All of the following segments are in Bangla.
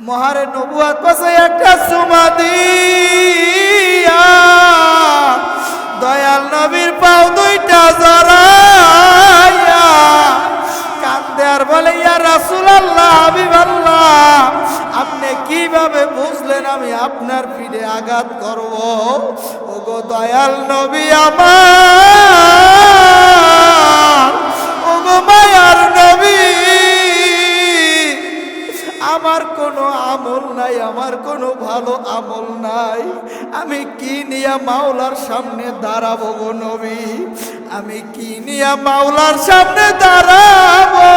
মহারে নবুয়াত পাশে একটা চুমা দিয়া দয়াল নবীর পাও দুইটা জড়াইয়া কান্দে আর বলে ইয়া রাসূলুল্লাহ হাবিবাল্লাহ, আপনি কিভাবে বুঝলেন আমি আপনার পিঠে আঘাত করব? ওগো দয়াল নবী আমার, ওগো মায়ার নবী, আমার কোনো আমল নাই, আমার কোনো ভালো আমল নাই, আমি কি নিয়ে মাওলার সামনে দাঁড়াবো গো নবী? আমি কি নিয়ে মাওলার সামনে দাঁড়াবো?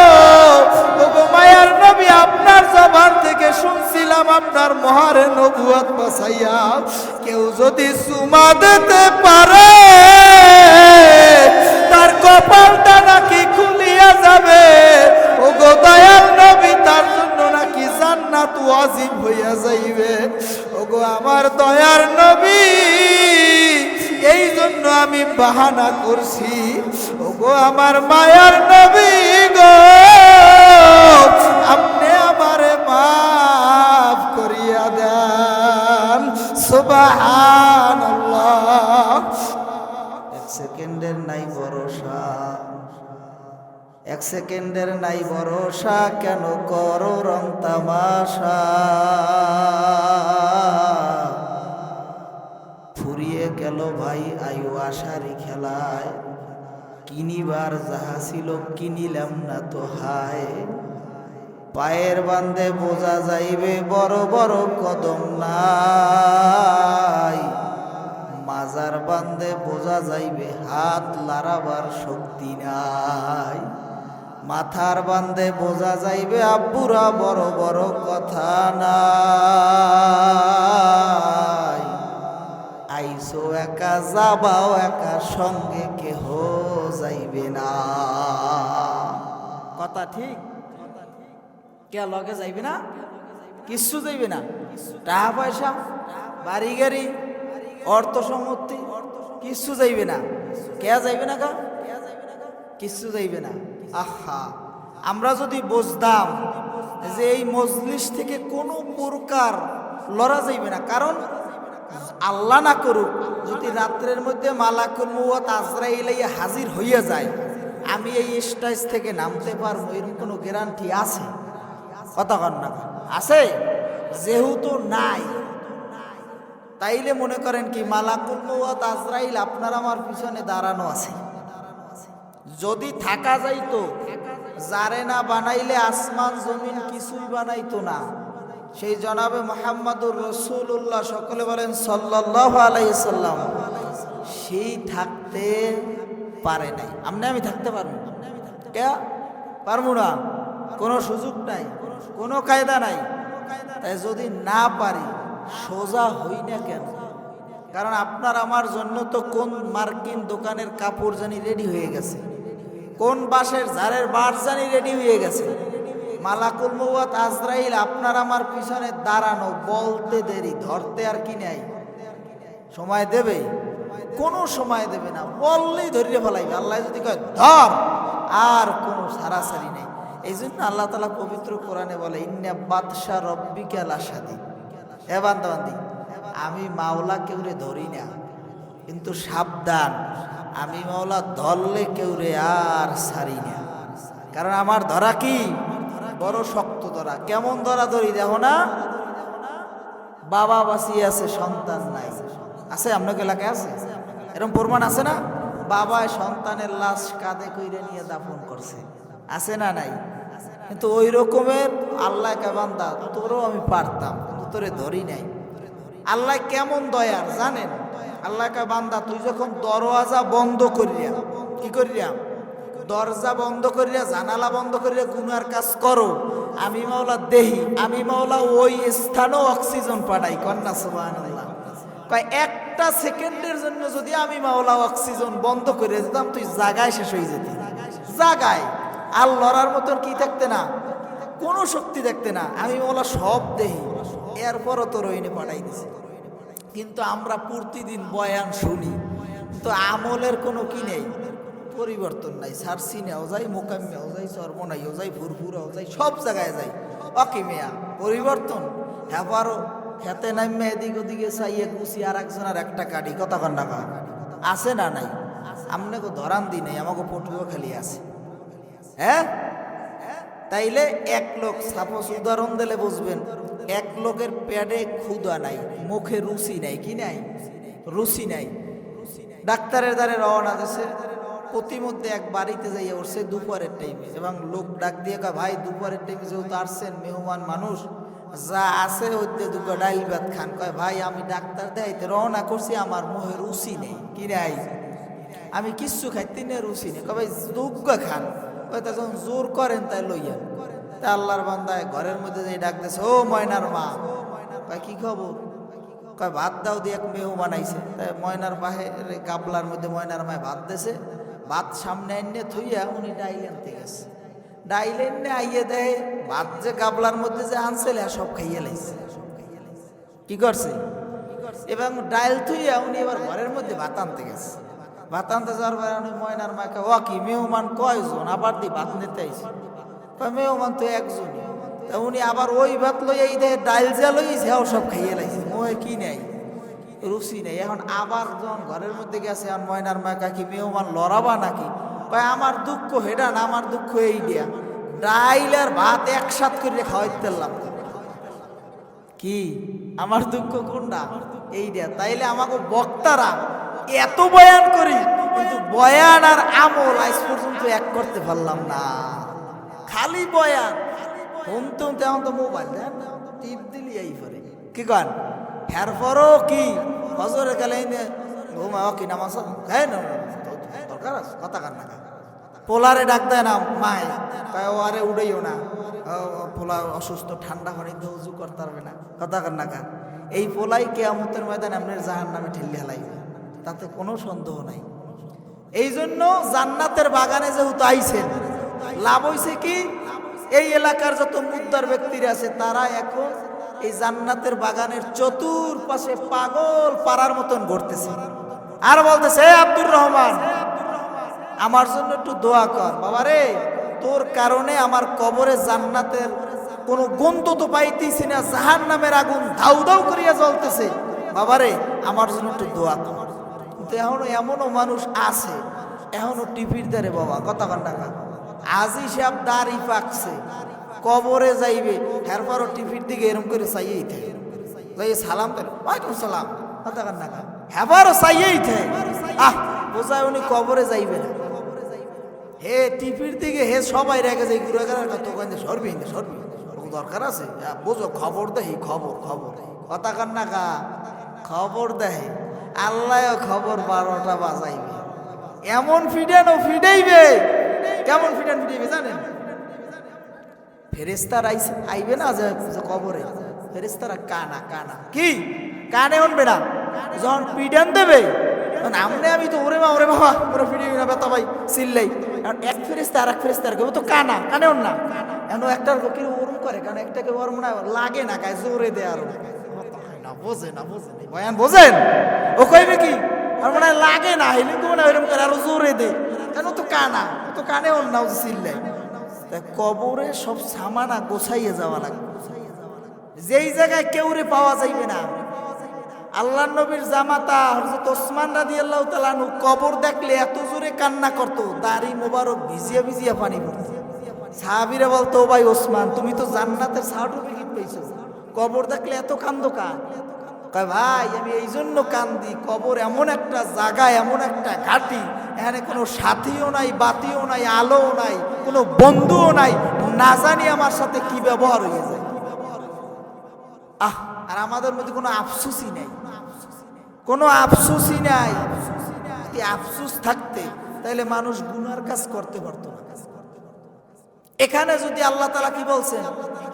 ওগো মায়ার নবী, আপনার জবান থেকে শুনছিলাম আপনার মহারে নবুয়ত বাছাইয়া কেউ যদি চুমা দিতে পারে তার কপালটা নাকি খুলিয়া যাবে। ওগো দয়াল নবী, তার জন্য নাকি জান্নাত ওয়াজিব হইয়া যাইবে। ওগো আমার দয়ার নবী, এই জন্য আমি বাহানা করছি। ওগো আমার মায়ার নবী গো, আপনি আমারে মাফ করিয়া দেন। সুবহানাল্লাহ। এক সেকেন্ডের নাই ভরসা, এক সেকেন্ডের নাই ভরসা, কেন করো রং তামাশা? ফুরিয়ে গেল ভাই আয়ু আশারি খেলায়, কিনিবার যাহা ছিল কিনিলাম না তো হায়। পায়ের বান্ধে বোঝা যাইবে বড় বড় কদম নাই, মাজার বান্ধে বোঝা যাইবে হাত লারাবার শক্তি নাই। মাথার বান্ধে বোঝা যাইবে আব্বুরা বড় বড় কথা নাই। আইসো একা যাবাও একা, সঙ্গে কেহ যাইবে না। কথা ঠিক? কে লগে যাইবে না? কিচ্ছু যাইবে না। টাকা পয়সা, বাড়ি গাড়ি, অর্থ সম্পত্তি কিচ্ছু যাইবে না। কে যাইবে না? কা কিচ্ছু যাইবে না। আহা, আমরা যদি বুঝতাম যে এই মজলিস থেকে কোনো প্রকার লড়া যাইবে না, কারণ আল্লাহ না করুক যদি রাত্রের মধ্যে মালাকুল মউত আজরাইল হাজির হইয়া যায়, আমি এই স্টেজ থেকে নামতে পারবো এর কোনো গ্যারান্টি আছে? কথা কন না, আছে? যেহেতু নাই, তাইলে মনে করেন কি মালাকুল মউত আজরাইল আপনার আমার পিছনে দাঁড়ানো আছে। যদি থাকা যাইতো, যারে না বানাইলে আসমান জমিন কিছুই বানাইতো না। সেই জনাবে মুহাম্মদুর রাসূলুল্লাহ, সকলে বলেন সাল্লাল্লাহু আলাইহি সাল্লাম, সেই থাকতে পারে নাই। আমি থাকতে পারবো? কে পারবো না? কোনো সুযোগ নাই, কোনো কায়দা নাই। তাই যদি না পারি, সোজা হই না কেন? কারণ আপনার আমার জন্য তো কোন মার্কিন দোকানের কাপড় জানি রেডি হয়ে গেছে, কোন বাঁশের ঝাড়ের বাঁশ জানি রেডি হয়ে গেছে। মালাকুল মউত আজরাইল আপনার আমার পিছনে দাঁড়ানো, বলতে দেরি, ধরতে আর কি নাই? সময় দেবে? কোনো সময় দেবে না, বললেই ধরিয়ে ফেলাইবে। আল্লাহ যদি কয় ধর, আর কোনো সারাসারি নেই। এই জন্য আল্লাহ তাআলা পবিত্র কোরআনে বলে, ইন্না বাতশা রব্বিকা লাশাদীদ। এ বান্দাবান্দি, আমি মাওলা কেউরে ধরি না, কিন্তু সাবধান, আমি মাওলা ধরলে কেউরে আর ছাড়ি না। কারণ আমার ধরা কি বড় শক্ত ধরা। কেমন ধরা ধরি দেখো না? বাবা বাঁচিয়ে আছে, সন্তান নাই। আছে আপনাকে এলাকায়? আছে এরকম প্রমাণ? আছে না? বাবায় সন্তানের লাশ কাঁধে কইরে নিয়ে দাফন করছে, আছে না নাই? কিন্তু ওই রকমের আল্লাহ কে বান্দা, তোরও আমি পারতাম, কিন্তু তোরে ধরি নাই। আল্লাহ কেমন দয়ার জানেন? আল্লাহ কে বান্দা, তুই যখন দরওয়াজা বন্ধ করিয়া, কি করিয়া? দরজা বন্ধ করিয়া, জানালা বন্ধ করিয়া গুনার কাজ করো, আমি মাওলা দেহি, আমি মাওলা ওই স্থানেও অক্সিজেন পাঠাই। কন্যা সুবহানাল্লাহ। কয় একটা সেকেন্ডের জন্য যদি আমি মাওলা অক্সিজেন বন্ধ করে দিতাম, তুই জাগায় শেষ হয়ে যেতি। জাগায় আর লড়ার মতন কি থাকতে না, কোনো শক্তি দেখতে না। আমি মাওলা সব দেহি, এরপরও তোর ওইনে পাঠাই দিছি। কিন্তু আমরা প্রতিদিন বয়ান শুনি, তো আমলের কোনো কি নেই, পরিবর্তন নাই। সারসিনেও যাই, মোকাম্মেও যাই, চরমনাইও যাই, ফুরফুরাও যাই, সব জায়গায় যাই, অকি মিয়া পরিবর্তন হ্যাপারও খেতে নামে এদিক ওদিকে চাইয়ে গুছি আর একজনের একটা কাটি কথা কন্যা কয় আছে না নাই আপনাকে ধরান দি নেই আমাকে পটুও খালি আছে হ্যাঁ তাইলে এক লোক সাপোজ উদাহরণ দিলে বুঝবেন এক লোকের পেটে ক্ষুধা নাই মুখে রুচি নাই কি নাই রুচি নাই ডাক্তারের দ্বারে রওনা দিয়েছে প্রতিমধ্যে এক বাড়িতে যাইয়া উঠছে দুপুরের টাইমে এবং লোক ডাক দিয়ে কয় ভাই দুপুরের টাইমে যেহেতু আসছেন মেহমান মানুষ যা আছে হইতে দুটো ডাইল ভাত খান কয় ভাই আমি ডাক্তার দেখাইতে রওনা করছি আমার মুখে রুচি নেই কি নাই আমি কিচ্ছু খাইতে নেই রুচি নেই কয় ভাই দুগ্গ খান কয় তা যখন জোর করেন তাই লইয়া তা আল্লাহর বান্দায় ঘরের মধ্যে যে ডাক দিয়েছে ও ময়নার মা কয় কি খবর কয় ভাত দাও দিয়ে এক মেহমান আইছে তাই ময়নার বাহের গাবলার মধ্যে ময়নার মায় ভাত দিয়েছে ভাত সামনে এনে থইয়া উনি ডাইল আনতে গেছে ডাইল এনে আইয়ে দেয় ভাত যে গাবলার মধ্যে যে আনছিল সব খাইয়ে লাইছে কি করছে এবং ডাইল থইয়া উনি এবার ঘরের মধ্যে ভাত আনতে গেছে ভাত আনতে যাওয়ার পরে উনি ময়নার মাকে ও কি মেহমান কয়জন আবার দি ভাত নিতে আইছে কয় মেহমান তো একজনই তা উনি আবার ওই ভাত লইয়া এই দেয় ডাইল যা লইছে সব খাইয়ে লাইছে মোয়ে কি নাই রুচি নেই এখন আবার যখন ঘরের মধ্যে গেছে এখন ময়নার মা কাকি মেহমান লড়াবা নাকি ভাই আমার দুঃখ হেডা না আমার দুঃখ এই দিয়া ডাইল আর ভাত একসাথ করে খাওয়াইতে পারলাম কি আমার দুঃখ কোনটা এই দিয়া তাইলে আমাকে বক্তারা এত বয়ান করি কিন্তু বয়ান আর আমল আজ পর্যন্ত এক করতে পারলাম না খালি বয়ান শুনতে শুনতে এখন তো মোবাইল দেন টিপ দিলি এই পরে কি কন এরপরও কি হজরে গেলে ঘুমাও কি নামাজ হ্যাঁ দরকার আছে কথা কান না পোলারে ডাক দেয় না মায় কয় ও আরে উড়েইও না পোলা অসুস্থ ঠান্ডা পানিতে উজু করতে পারবে না কথা কান না কান এই পোলাই কিয়ামতের ময়দানে আপনার জাহান্নামে ঠেলে হেলাইবে তাতে কোনো সন্দেহ নাই এই জন্য জান্নাতের বাগানে যেহেতু আইছেন লাভ হইছে কি এই এলাকার যত মুদ্দার ব্যক্তিরা আছে তারা এখন এই জান্নাতের বাগানের চতুর্পাশে পাগল পাড়ার মতন ঘুরতেছে আর বলতেছে আব্দুর রহমান আমার জন্য একটু দোয়া কর বাবারে তোর কারণে আমার কবরে জান্নাতের কোনো গন্ধ তো পাইতেছি না জাহান্নামের আগুন ধাউ ধাউ করিয়া জ্বলতেছে বাবারে আমার জন্য একটু দোয়া কর কিন্তু এখনো এমনও মানুষ আছে এখনো টিভির দ্বারে বাবা কথা কান্না আজি সাহেব দাড়ি পাকছে কবরে যাইবে এরপরও টিভির দিকে এরম করে চাইয়েই থাকে যাই সালাম দেন ওয়ালাইকুম সালাম কথা কান্না হেবারও চাইয়েই থাকে বোঝায় উনি কবরে যাইবে না হে টিভির দিকে হে সবাই রেখে যায় ঘুরে গেলে সরবি সরবি দরকার আছে বোঝো খবর দেহি খবর খবর কথা কান্না খবর দেহে আল্লাহ খবর 12টা বাজাইবে এমন ফিডেন ও ফিডেইবে কেমন ফিডেন ফিডেইবে জানেন ফেরেস্তার আইবে না যে কবরে ফেরেস্তারা কানা কানা কি কানে উঠবে না যখন পিডান দেবে আমি তো ওরে বাবা পুরো ফিডিয়ে না বেতা ভাই চিল্লাই এক ফেরেস্তা আর এক ফেরেস্তার কেউ তো কানা কানে ওর না এখন একটার কি ওরম করে কারণ একটাকে ওর মনে লাগে না গায়ে জোরে দেয় আরো না বোঝে না বোঝে বয়ান বোঝেন ও কইবে কি আর মনে হয় লাগে না হইলে তো মনে হয় ওরম করে আরো জোরে দে কেন তো কানা তো কানে ওর না চিল্লাই কবরে সব সামানা গোছাইয়ে যাওয়া লাগবে যেই জায়গায় কেউরে পাওয়া যাইবে না আল্লাহ নবীর জামাতা হযরত ওসমান রাদিয়াল্লাহু তাআলা আনহু কবর দেখলে এত জোরে কান্না করতো দাড়ি মোবারক ভিজিয়া ভিজিয়া পানি পড়তো সাহাবীরা বলতো ও ভাই ওসমান তুমি তো জান্নাতের সার্টিফিকেট পেয়েছো কবর দেখলে এত কান্দো কেন কয় ভাই আমি এই জন্য কান্দি কবর এমন একটা জায়গা এমন একটা ঘাটি এখানে কোনো সাথীও নাই বাতিও নাই আলোও নাই কোনো বন্ধুও নাই না জানি আমার সাথে কি ব্যবহার হয়ে যায় আর আমাদের মধ্যে কোনো আফসোসই নাই কোনো আফসোসই নাই যদি আফসোস থাকতে তাহলে মানুষ গুনার কাজ করতে পারতো না এখানে যদি আল্লাহ তাআলা কি বলছেন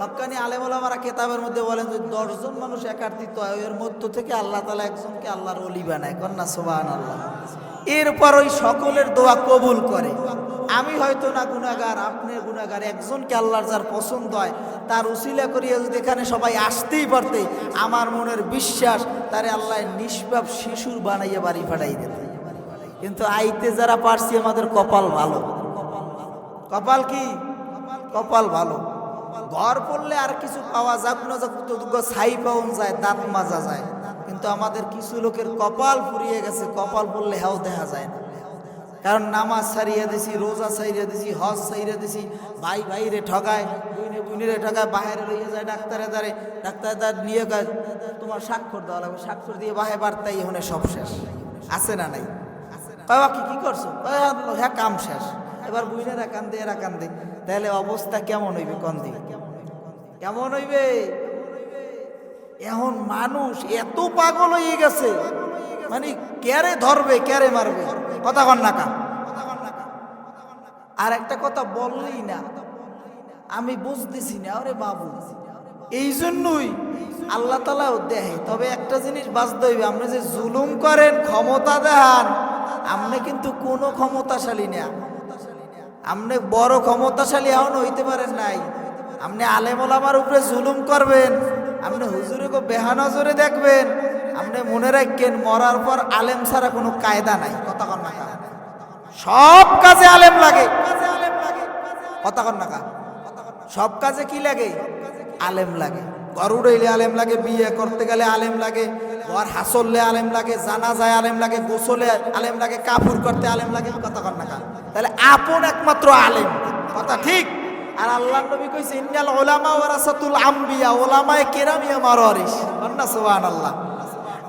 হক্কানি আলেম ওলামারা কিতাবের মধ্যে বলেন যে 10 জন মানুষ একাত্রিত হয় এর মধ্য থেকে আল্লাহ তাআলা একজনকে আল্লাহর ওলি বানায় কন্না সুবহানাল্লাহ এরপর ওই সকলের দোয়া কবুল করে আমি হয়তো না গুনাহগার আপনি গুনাহগার একজনকে আল্লাহর যার পছন্দ হয় তার উসিলা করিয়া যদি এখানে সবাই আসতেই পারতে আমার মনের বিশ্বাস তারে আল্লাহ নিষ্পাপ শিশুর বানাইয়া বাড়ি পাঠাই দিত কিন্তু আইতে যারা পারছি আমাদের কপাল ভালো কপাল কি কপাল ভালো ঘর পড়লে আর কিছু পাওয়া যাক না যাক, ছাই পাওয়া যায়, দাঁত মাজা যায়, কিন্তু আমাদের কিছু লোকের কপাল ফুরিয়ে গেছে, কপাল পড়লে হেও দেখা যায় না। কারণ নামাজ ছাড়িয়ে দিছি, রোজা ছাড়িয়ে দিছি, হজ ছাড়িয়ে দিছি, ভাই ভাইরে ঠগায়, বুইনে ঠগায়, বাইরে লইয়ে যায় ডাক্তারে দ্বারে, ডাক্তার দ্বার নিয়ে কয় তোমার স্বাক্ষর দেওয়া লাগবে, স্বাক্ষর দিয়ে বাহে বার্তাই হনে সব শেষ। আছে না নাই? বাবা কি করছো? হ্যাঁ কাম শেষ। এবার বুইনেরা কান্দে, এরা কান্দে, তাহলে অবস্থা কেমন হইবে? কন দিকে কেমন হইবে? এখন মানুষ এত পাগল হয়ে গেছে, মানে ক্যারে ধরবে ক্যারে মারবে, কথা কন না কা। আর একটা কথা বললেই না, আমি বুঝতেছি না, আরে বাবু, এই জন্যই আল্লাহ তাআলাও দেয়। তবে একটা জিনিস বাঁচতে হইবে, আপনি যে জুলুম করেন, ক্ষমতা দেখান, আপনি কিন্তু কোনো ক্ষমতাশালী না, আপনি বড় ক্ষমতাশালী এখন হইতে পারেন নাই। আপনি আলেম ওলামার উপরে জুলুম করবেন, আপনি হুজুরকে বেহানজরে দেখবেন, আপনি মনে রাখবেন মরার পর আলেম ছাড়া কোনো কায়দা নাই, কথা কন না কা। সব কাজে আলেম লাগে, কথা কন না কা। সব কাজে কি লাগে? আলেম লাগে। ঘর উড়াইলে আলেম লাগে, বিয়ে করতে গেলে আলেম লাগে, ঘর হাসলে আলেম লাগে, জানাজায় আলেম লাগে, গোসলে আলেম লাগে, কাপড় করতে আলেম লাগে, কথা কন না কা। তাহলে আপন একমাত্র আলেম, কথা ঠিক। আর আল্লাহর নবী কইছে ইন্নাল উলামা ওয়ারাসাতুল আম্বিয়া, উলামায়ে কেরাম আমার ওয়ারিস, আল্লাহ সুবহানাল্লাহ।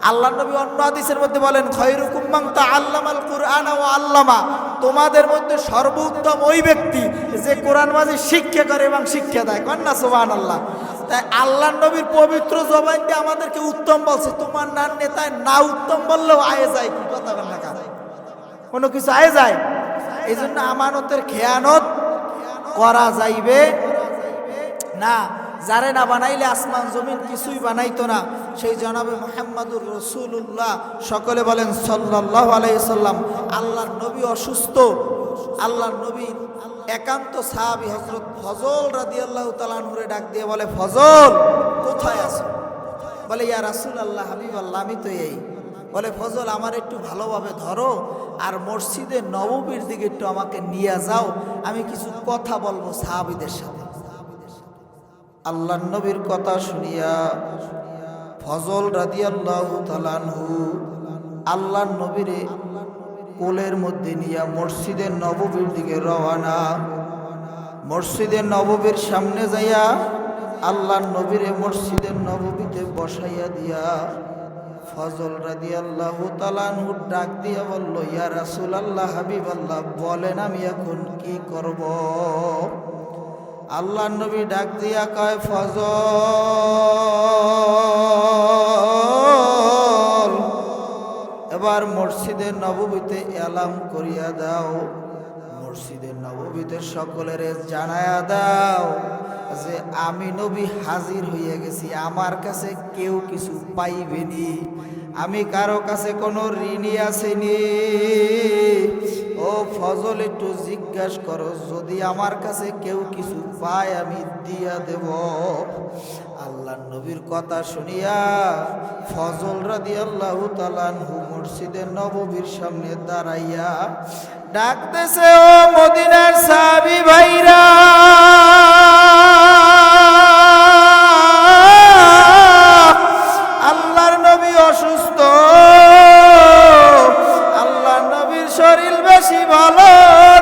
আল্লাহর নবী অন্য হাদিসের মধ্যে বলেন খায়রুকুম মান তাআল্লামাল কুরআনা ওয়া আল্লামা, তোমাদের মধ্যে সর্বোত্তম ওই ব্যক্তি যে কোরআন মাজিদ শিক্ষা করে এবং শিক্ষা দেয়, আল্লাহ সুবহানাল্লাহ। তাই আল্লাহর নবীর পবিত্র জবান দিয়ে আমাদেরকে উত্তম বলছে, তোমার নার নেতায় না উত্তম বললেও আয়ে যায়, কি কথা বল না কা, কোনো কিছু আয়ে যায়। এই জন্য আমানতের খেয়ানত করা যাইবে না। যারে না বানাইলে আসমান জমিন কিছুই বানাইতো না, সেই জনাবে মুহাম্মাদুর রাসূলুল্লাহ, সকলে বলেন সাল্লাল্লাহু আলাইহি সাল্লাম। আল্লাহর নবী অসুস্থ, আল্লাহর নবী একান্ত সাহাবী হযরত ফজল রাদিয়াল্লাহু তাআলা আনহুরে ডাক দিয়ে বলে, ফজল কোথায় আছো? বলে ইয়া রাসূলুল্লাহ, হাবিবাল্লাহ, আমি তো এই। বলে ফজল আমার একটু ভালোভাবে ধরো আর মসজিদে নববীর দিকে একটু আমাকে নিয়ে যাও, আমি কিছু কথা বলবো সাহাবীদের সাথে। আল্লাহর নবীর কথা শুনিয়া ফজল রাদিয়াল্লাহু তাআলা আনহু আল্লাহর নবীরে কোলের মধ্যে নিয়ে মসজিদের নববীর দিকে রওনা। মসজিদের নববীর সামনে যাইয়া আল্লাহর নবীরে মসজিদের নববীতে বসাইয়া দিয়া ফজল রাদিয়াল্লাহু তাআলা আনহু ডাক দিয়া বলল, ইয়া রাসূলুল্লাহ, হাবিবাল্লাহ, বলেন আমি এখন কি করব? আল্লাহর নবী ডাক দিয়া কয়, ফজল, এবার মসজিদের নববীতে এলাম করিয়া দাও, মসজিদের নববীতে সকলের জানায়া দাও যে আমি নবী হাজির হইয়া গেছি, আমার কাছে কেউ কিছু পাইবেনি, আমি কারো কাছে কোনো ঋণী আসেনি। ও ফজল, একটু জিজ্ঞাসা করো, যদি আমার কাছে কেউ কিছু পায় আমি দিয়া দেব। আল্লাহর নবীর কথা শুনিয়া ফজল রাদিয়াল্লাহু তাআলা আনহু মসজিদের নববীর সামনে দাঁড়াইয়া ডাকতেছে, ও মদিনার সাহাবী ভাইরা, আল্লাহর নবী অসুস্থ, আল্লাহর নবীর শরীর বেশি ভালো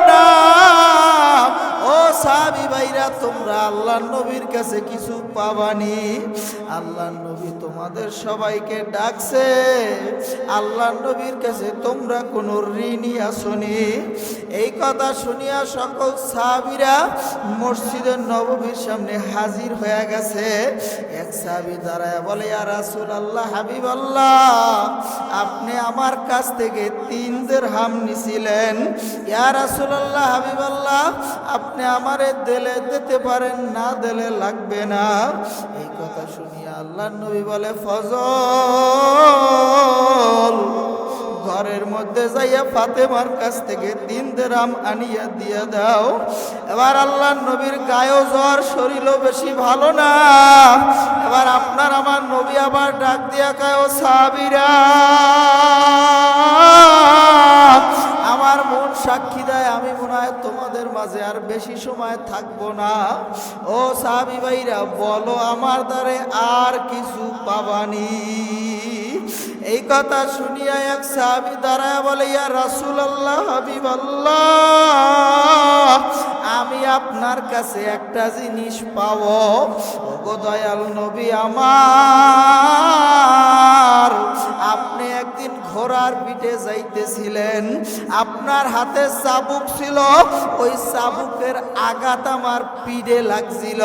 না। ও সাহাবী ভাইরা, তোমরা আল্লাহর নবীর কাছে কিছু পাবানি, আল্লাহর নবী তোমাদের সবাইকে ডাকছে, আল্লাহর নবীর কাছে তোমরা কোনো ঋণী আসনি। এই কথা শুনিয়া সকল সাহাবীরা মসজিদের নববীর সামনে হাজির হয়ে গেছে। এক সাহাবী দাঁড়ায় বলে, ইয়া রাসূলুল্লাহ, হাবিবাল্লাহ, আপনি আমার কাছ থেকে 3 দিরহাম নিছিলেন, ইয়া রাসূলুল্লাহ, হাবিবাল্লাহ, আপনি আমারে দিলে দিতে পারেন, না দিলে লাগবে না। এই কথা শুনিয়া আল্লাহর নবী বলে, ফজল, ঘরের মধ্যে যাইয়া ফাতেমার কাছ থেকে 3 দিরহাম আনিয়া দিয়া দাও। এবার আল্লাহর নবীর গায়েও জ্বর, শরীরও বেশি ভালো না। এবার আপনার আমার নবী আবার ডাক দিয়া কয়, ও সাহাবীরা, আমার মন সাক্ষী দেয়, আমি মনে হয় তোমাদের আপনাদের মাঝে আর বেশি সময় থাকবো না। ও সাহাবী ভাইরা, বলো আমার দ্বারে আর কিছু পাবানি? এই কথা শুনিয়া এক সাহাবী দাঁড়ায় বলে, ইয়া রাসূলুল্লাহ, হাবিবাল্লাহ, আমি আপনার কাছে একটা জিনিস পাবো। ওগো দয়াল নবী আমার, আপনি একদিন ঘোড়ার পিঠে যাইতেছিলেন, আপনার হাতে চাবুক ছিল, ওই চাবুকের আঘাত আমার পিঠে লাগছিল।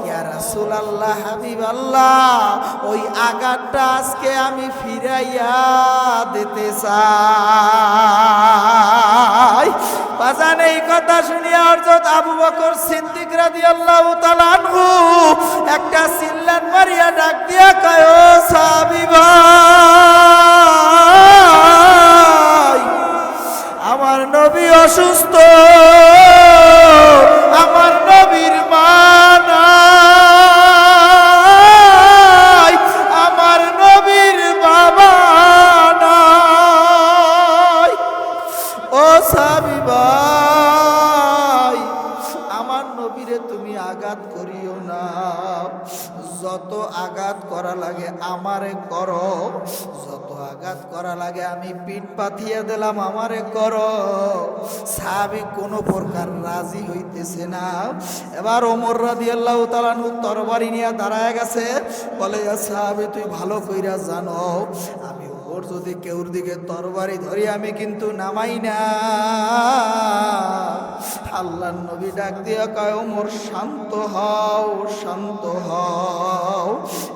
ইয়া রাসূলুল্লাহ, হাবিবাল্লাহ, ওই আঘাতটা আজকে আমি ফিরাইয়া দিতে চাই। বাজান, এই কথা শুনিয়া হযরত আবু বকর সিদ্দিক রাদিয়াল্লাহু তাআলা আনহু একটা চিল্লান মারিয়া ডাক দিয়া কয়, ও সাহাবী ভাই, আমার নবী অসুস্থ, আমার নবীর মা নাই, আমার নবীর বাবা নাই। ও সাহাবী ভাই, আমার নবীরে তুমি আঘাত করিও না, যত আঘাত করা লাগে আমারে করো, যত আঘাত করা লাগে আমি পিঠ পাথিয়ে দিলাম, আমারে করো। সাহাবী কোনো প্রকার রাজি হইতেছে না। এবার ওমর রাদিয়াল্লাহু তাআলা আনহু তরবারি নিয়ে দাঁড়ায় গেছে, বলে, ইয়া সাহাবী, তুই ভালো কইরা জানো আমি ওর যদি কেউর দিকে তরবারি ধরি আমি কিন্তু নামাই না। আল্লাহর নবী ডাক দিয়া কয়, ওমর শান্ত হও, শান্ত হও,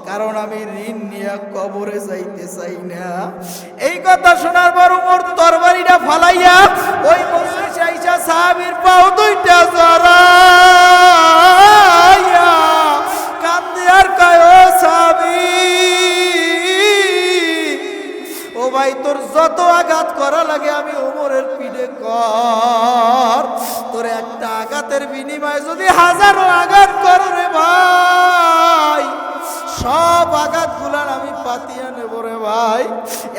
কারণ আমি ঋণ নিয়ে কবরে যাইতে চাই না। এই কথা শোনার পর ওমর তরবারিটা ফালাইয়া ওই মজলিসে আইসা সাহাবীর পাও দুইটা জড়াইয়া কান্দে আর কয়, ও সাহাবী, ও ভাই, তোর যত আঘাত করা লাগে আমি ওমরের পিঠে কর, তোর একটা আঘাতের বিনিময়ে যদি হাজারো আঘাত কর রে ভাই, সব আঘাত গুলার আমি পাতিয়া নেব রে ভাই।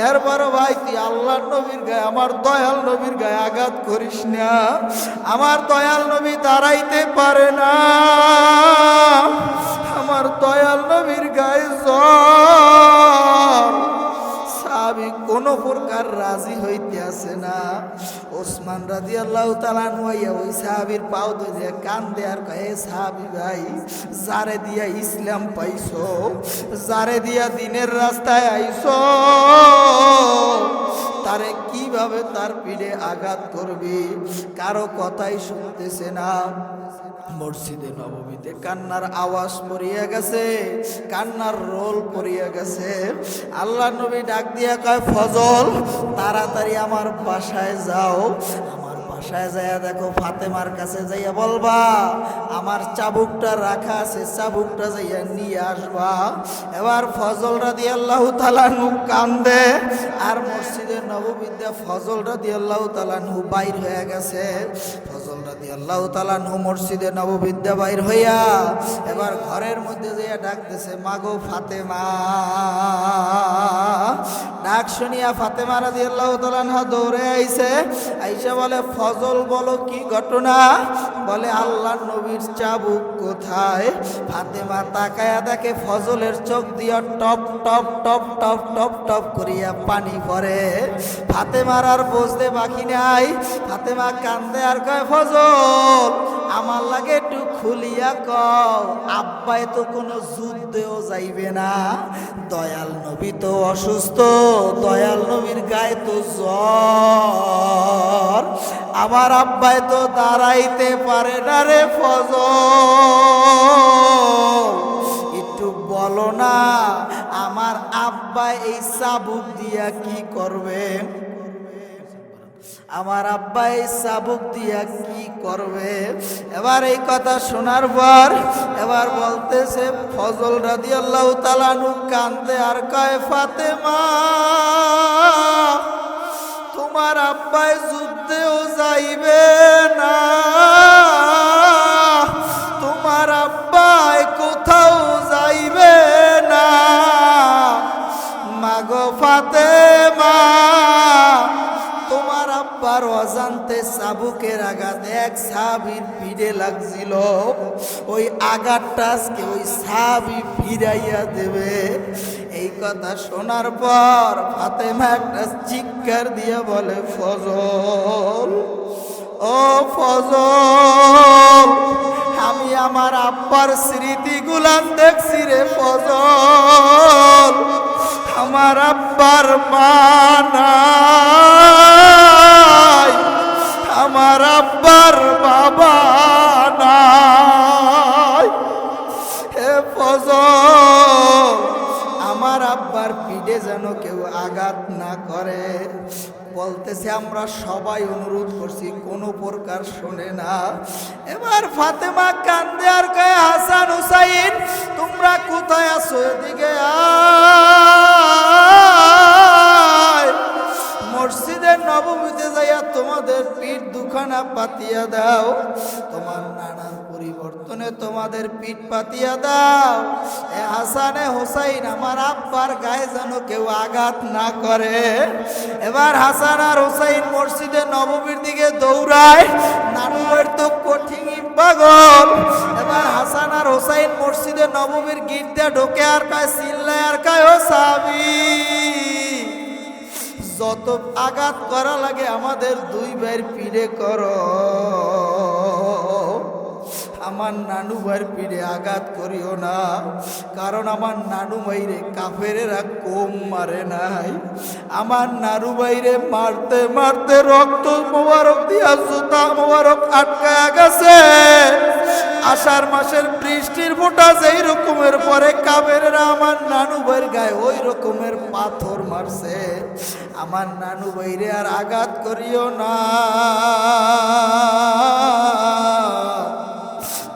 এরপরও ভাই তুই আল্লাহর নবীর গায়ে, আমার দয়াল নবীর গায়ে আঘাত করিস না, আমার দয়াল নবী দাঁড়াইতে পারে না, আমার দয়াল নবীর গায়ে জ্বর। সাহাবী কোনো প্রকার রাজি হইতে আসে না। ওসমান রাদিয়াল্লাহু তাআলা আনহু ওই সাহাবীর পাও ধরে কান্দে আর কয়, সাহাবী ভাই, যারে দিয়া ইসলাম পাইছো, যারে দিয়া দিনের রাস্তায় আইছো, তারে কিভাবে তার পিঠে আঘাত করবি? কারো কথাই শুনতেছে না। মসজিদে নববীতে কান্নার আওয়াজ পড়িয়া গেছে, কান্নার রোল পড়িয়া গেছে। আল্লাহ নবী ডাক দিয়া কয়, ফজল, তাড়াতাড়ি আমার বাসায় যাও, আমার বাসায় যাইয়া দেখো ফাতেমার কাছে যাইয়া বলবা আমার চাবুকটা রাখা আছে, চাবুকটা যাইয়া নিয়ে আসবা। এবার ফজল রাদিয়াল্লাহু তাআলা আনহু কান্দে, আর মসজিদে নববীতে ফজল রাদিয়াল্লাহু তাআলা আনহু বাইর হয়ে গেছে। ফজল রাদিয়াল্লাহু তাআলা আনহু মসজিদে নববীতে বাইর হইয়া এবার ঘরের মধ্যে যাইয়া ডাকতেছে, মাগো ফাতেমা। ডাক শুনিয়া ফাতেমা রাদিয়াল্লাহু তাআলা আনহা দৌড়ে আইছে, আইসা বলে, ফজল বলো কি ঘটনা? বলে, আল্লাহর নবীর চাবুক কোথায়? ফাতেমা তাকায়া দেখে ফজলের চোখ দিয়া top top top top top top করিয়া পানি পড়ে। ফাতেমার আর বুঝতে বাকি নাই, ফাতেমা কান্দে আর কয়, ফজল, আমার লাগে একটু খুলিয়া কও, আব্বাই তো কোনো যুদ্ধেও যাইবে না, দয়াল নবী তো অসুস্থ, দয়াল নবীর গায়ে তো জ্বর, আমার আব্বাই তো দাঁড়াইতে পারে না রে ফজল, একটু বলো না আমার আব্বা এই চাবুক দিয়া কি করবে? আমার আব্বা এই চাবুক দিয়া কি করবে? এবার এই কথা শোনার পর এবার বলতেছে ফজল রাদিয়াল্লাহু তাআলা আনহু কান্দে আর কয়, ফাতেমা, তোমার আব্বাই যুদ্ধেও যাইবে না, তোমার আব্বাই কোথাও যাইবে না, মাগো ফাতেমা, তোমার আব্বার অজান্তে চাবুকের আঘাত এক সাহাবীর পিঠে লাগছিল, ওই আঘাতটা আজকে ওই সাহাবী ফিরাইয়া দেবে। এই কথা শোনার পর ফাতেমা একটা চিৎকার দিয়ে বলে, ফজল, ও ফজল, আমি আমার আব্বার স্মৃতিগুলা দেখছি রে ফজল, আমার আব্বার মা নাই, আমার আব্বার বাবা নাই। হে ফজল, আমার আব্বার পিঠে যেন কেউ আঘাত না করে। বলতেছে আমরা সবাই অনুরোধ করছি, কোনো প্রকার শোনে না। এবার ফাতেমা কান্দে আর কয়, হাসান হুসাইন তোমরা কোথায় আছো, এদিকে আয়, মসজিদের নববীতে যাইয়া তোমাদের পিঠ দুখানা পাতিয়া দাও, তোমার নানার পরিবর্তনে তোমাদের পিঠ পাতিয়া দাও। এ হাসানে হোসাইন আমার আব্বার গায়ে যেন কেউ আঘাত না করে। এবার হাসান আর হোসাইন মসজিদে নববীর দিকে দৌড়ায়, নানুর তো কঠিন পাগল। এবার হাসান আর হোসাইন মসজিদে নববীর গির্জা ঢোকে আর কায় চিল্লায় আর কায়, ও সাহাবী, যত আঘাত করা লাগে আমাদের দুই ভাইয়ের পিঠে করো, আমার নানু ভাইয়ের পিঠে আঘাত করিও না, কারণ আমার নানু ভাইরে কাফেরেরা কম মারে নাই। আমার নানু ভাইরে মারতে মারতে রক্ত মোবারক দিয়া জুতা মোবারক আটকায়া গেছে। আষাঢ় মাসের বৃষ্টির ফোঁটা যেই রকমের পরে কাফেরেরা আমার নানু ভাইয়ের গায়ে ওই রকমের পাথর মারছে। আমার নানু ভাইরে আর আঘাত করিও না,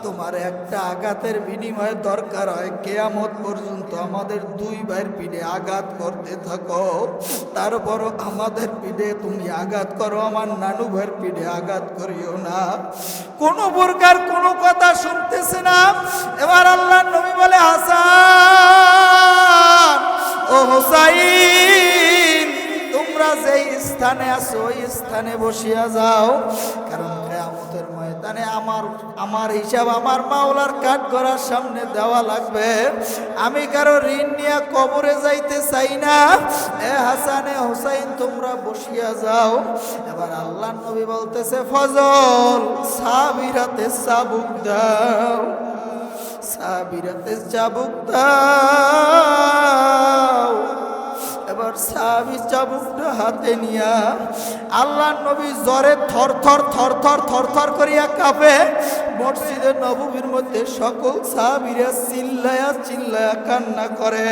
তোমার একটা আঘাতের বিনিময়ে দরকার হয় কিয়ামত পর্যন্ত আমাদের দুই ভাইয়ের পিঠে আঘাত করতে থাকো, তারপরও আমাদের পিঠে তুমি আঘাত করো, আমার নানু ভাইয়ের পিঠে আঘাত করিও না। কোনো প্রকার কোনো কথা শুনতেছে না। এবার আল্লাহর নবী বলে, হাসান ও হোসাইন তোমরা যেই স্থানে আছো ওই স্থানে বসিয়া যাও, কারণ কিয়ামতের ময়দানে আমার হিসাব আমার মাওলার কাঠ গড়ার সামনে দেওয়া লাগবে। আমি কারো ঋণ নিয়ে কবরে যাইতে চাই না। এ হাসানে হোসাইন তোমরা বসিয়া যাও। এবার আল্লাহর নবী বলতেছে, ফজল সাবিরাতে চাবুক দাও, সাবিরাতে চাবুক দাও। এবার সাহাবী চাবুকটা হাতে নিয়া আল্লাহর নবী জ্বরে থর থর থর থর থর থর করিয়া কাঁপে। মসজিদের নববীর মধ্যে সকল সাহাবীরা চিল্লায়া চিল্লায়া কান্না করে।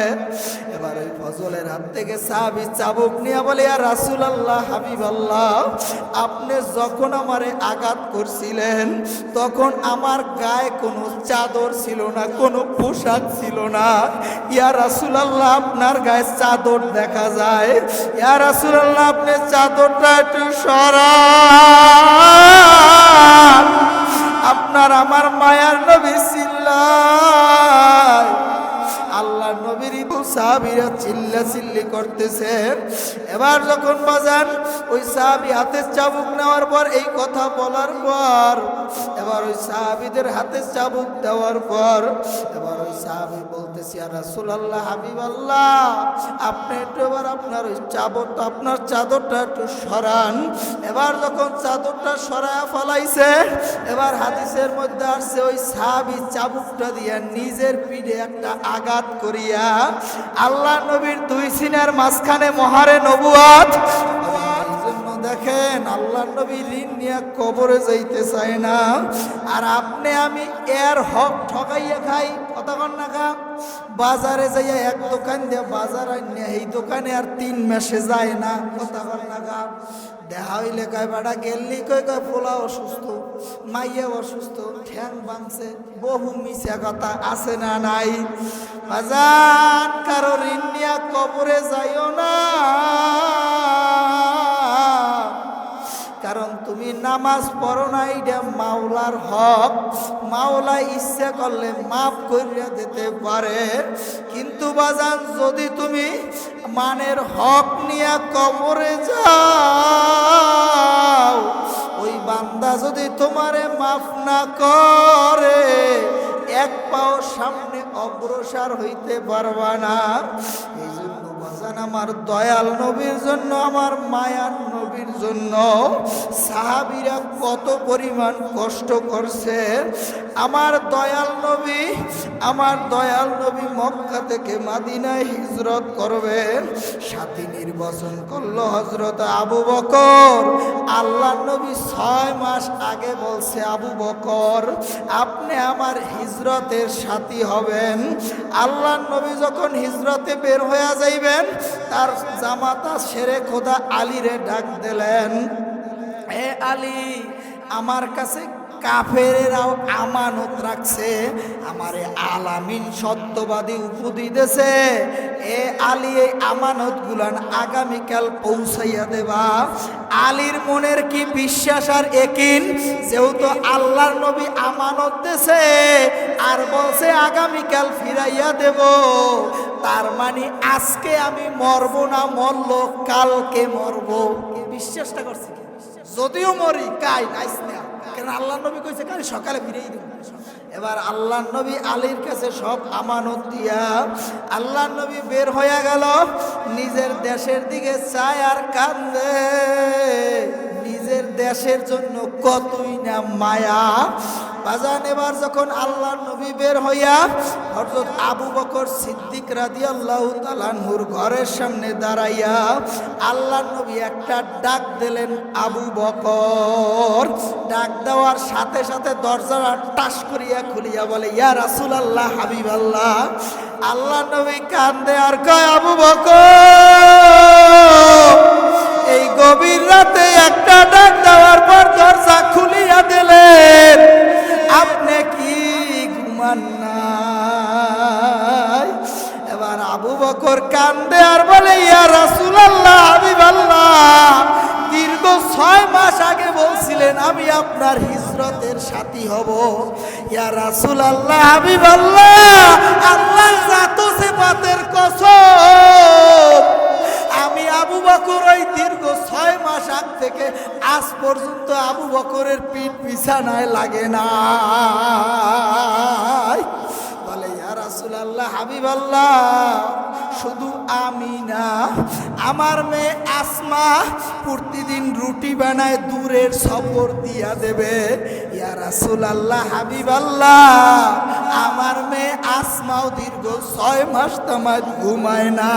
এবার ওই ফজলের হাত থেকে সাহাবী চাবুক নিয়া বলে, ইয়া রাসূলুল্লাহ, হাবিবাল্লাহ, আপনি যখন আমারে আঘাত করছিলেন তখন আমার গায়ে কোনো চাদর ছিল না, কোনো পোশাক ছিল না। ইয়া রাসূলুল্লাহ, আপনার গায়ে চাদর দেখা যায়। ইয়া রাসূলুল্লাহ, আপনি চাদরটা একটু সরান। আপনার আমার মায়ার নবী চিল্লায়। আল্লাহ নবীর সাহাবীরা চিল্লা চিল্লি করতেছে। এবার যখন বাজান ওই সাহাবী হাতে চাবুক নেওয়ার পর এই কথা বলার পর, এবার ওই সাহাবীদের হাতে চাবুক দেওয়ার পর এবার ওই সাহাবী বলতেছে, ইয়া রাসূলুল্লাহ, হাবিবাল্লাহ, আপনি একটু এবার আপনার ওই চাদরটা আপনার চাদরটা একটু সরান। এবার যখন চাদরটা সরায়া ফলাইছে, এবার হাদিসের মধ্যে আসছে ওই সাহাবী চাবুকটা দিয়া নিজের পিঠে একটা আঘাত করিয়া আল্লাহ নবীর দুই সিনার মাঝখানে মহারে নবুয়াত। এই জন্য দেখেন আল্লাহ নবী ঋণ নিয়ে কবরে যাইতে চায় না, আর আপনি আমি এর হক ঠকাইয়া খাই। কথা কন না খা, বাজারে যাইয়া এক দোকান দিয়ে বাজার আনিয়া এই দোকানে আর 3 মাসে যায় না। কথা কন না খা, দেখা হইলে কয় বেড়া গেললি কয় কয় পোলা অসুস্থ, মাইয়া অসুস্থ, ঠ্যাং ভাঙছে, বহু মিছা কথা আছে না নাই? বাজান কারো ঋণ নিয়া কবরে যাইও না, কারণ তুমি নামাজ পড়ো না, এটা মাওলার হক। মাওলা ইচ্ছা করলে মাফ করিয়া দিতে পারে, কিন্তু বাজান যদি তুমি মানের হক নিয়ে কবরে যাও, ওই বান্দা যদি তোমারে মাফ না করে এক পাও সামনে অগ্রসর হইতে পারবা না। এই জন্য বাজান আমার দয়াল নবীর জন্য, আমার মায়ার নবীর জন্য সাহাবীরা কত পরিমাণ কষ্ট করছে। আমার দয়াল নবী মক্কা থেকে মদিনায় হিজরত করবেন, সাথী নির্বাচন করলো হযরত আবু বকর। আল্লাহর নবী 6 মাস আগে বলছে, আবু বকর আপনি আমার হিজরতের সাথী হবেন। আল্লাহর নবী যখন হিজরতে বের হয়ে যাইবেন, তার জামাতা শেরে খোদা আলীরে ডাক দিলেন, হে আলী, আমার কাছে কাফেরেরাও আমানত রাখছে, আমারে আলামিন সত্যবাদী উপাধি দিয়েছে। এ আলী, এই আমানত গুলান আগামীকাল পৌঁছাইয়া দেবা। আলীর মনের কি বিশ্বাস আর একিন, যেহেতু আল্লাহর নবী আমানত দিয়েছে আর বলছে আগামীকাল ফিরাইয়া দেব, তার মানে আজকে আমি মরব না, মরল কালকে মরব। বিশ্বাসটা করছে, যদিও মরি কাই নাইস না, কারণ আল্লাহ নবী কইছে কাল সকালে ফিরেই দেব। এবার আল্লাহ নবী আলীর কাছে সব আমানত দিয়া আল্লাহ নবী বের হয়ে গেল, নিজের দেশের দিকে চায় আর কান্দে। নিজের দেশের জন্য কতই না মায়া বাজান। এবার যখন আল্লাহর নবী বের হইয়া হযরত আবু বকর সিদ্দিক রাদিয়াল্লাহু তাআলা আনহুর ঘরের সামনে দাঁড়াইয়া আল্লাহর নবী একটা ডাক দিলেন, আবু বকর। ডাক দেওয়ার সাথে সাথে দরজাটা টাস করিয়া খুলিয়া বলে, ইয়া রাসূলুল্লাহ, হাবিবাল্লাহ। আল্লাহর নবী কান্দে আর কয়, আবু বকর এই গভীর রাতে একটা ডাক দেওয়ার পর দরজা খুলিয়া দিলেন, আপনি কি ঘুমান নাই? এবার আবু বকর কান্দে আর বলে, ইয়া রাসূলুল্লাহ, হাবিবাল্লাহ, দীর্ঘ 6 মাস আগে বলছিলেন আমি আপনার হিজরতের সাথী হব। ইয়া রাসূলুল্লাহ, হাবিবাল্লাহ, আল্লাহর জাত ও সিফাতের কসম, আমি আবু বকর ওই দীর্ঘ 6 মাস আগ থেকে আজ পর্যন্ত আবু বকরের পিঠ বিছানায় লাগে না। বলে, ইয়া রাসূলুল্লাহ, হাবিবাল্লাহ, শুধু আমি না, আমার মেয়ে আসমা প্রতিদিন রুটি বানায় দূরের সফর দিয়া দেবে। ইয়া রাসূলুল্লাহ, হাবিবাল্লাহ, আমার মেয়ে আসমাও দীর্ঘ 6 মাস তামাজ ঘুমায় না।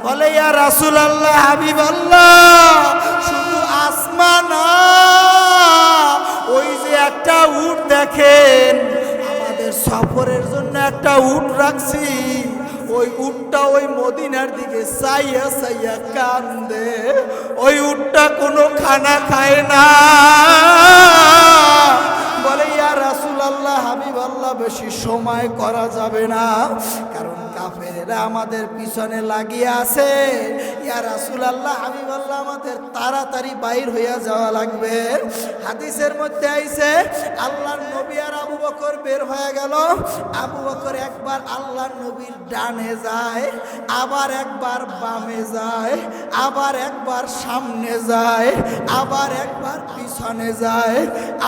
বলে, ইয়া রাসূলুল্লাহ, হাবিবাল্লাহ, শুধু আসমা না, ওই যে একটা উট দেখেন, আমাদের সফরের জন্য একটা উট রাখছি, ওই উটটা ওই মদিনার দিকে চাইয়া চাইয়া কান্দে। ওই উটটা কোনো খানা খায় না। বলে, ইয়া রাসূলুল্লাহ, হাবিবাল্লাহ, বেশি সময় করা যাবে না, কারণ কাফেরেরা আমাদের পিছনে লাগিয়ে আছে। ইয়া রাসূলুল্লাহ, হাবিবাল্লাহ, আমাদের তাড়াতাড়ি বাইর হইয়া যাওয়া লাগবে। হাদিসের মধ্যে আইছে, আল্লাহর নবী আর আবু বকর বের হয়ে গেল। আবু বকর একবার আল্লাহর নবীর ডানে যায়, আবার একবার বামে যায়, আবার একবার সামনে যায়, আবার একবার পিছনে যায়।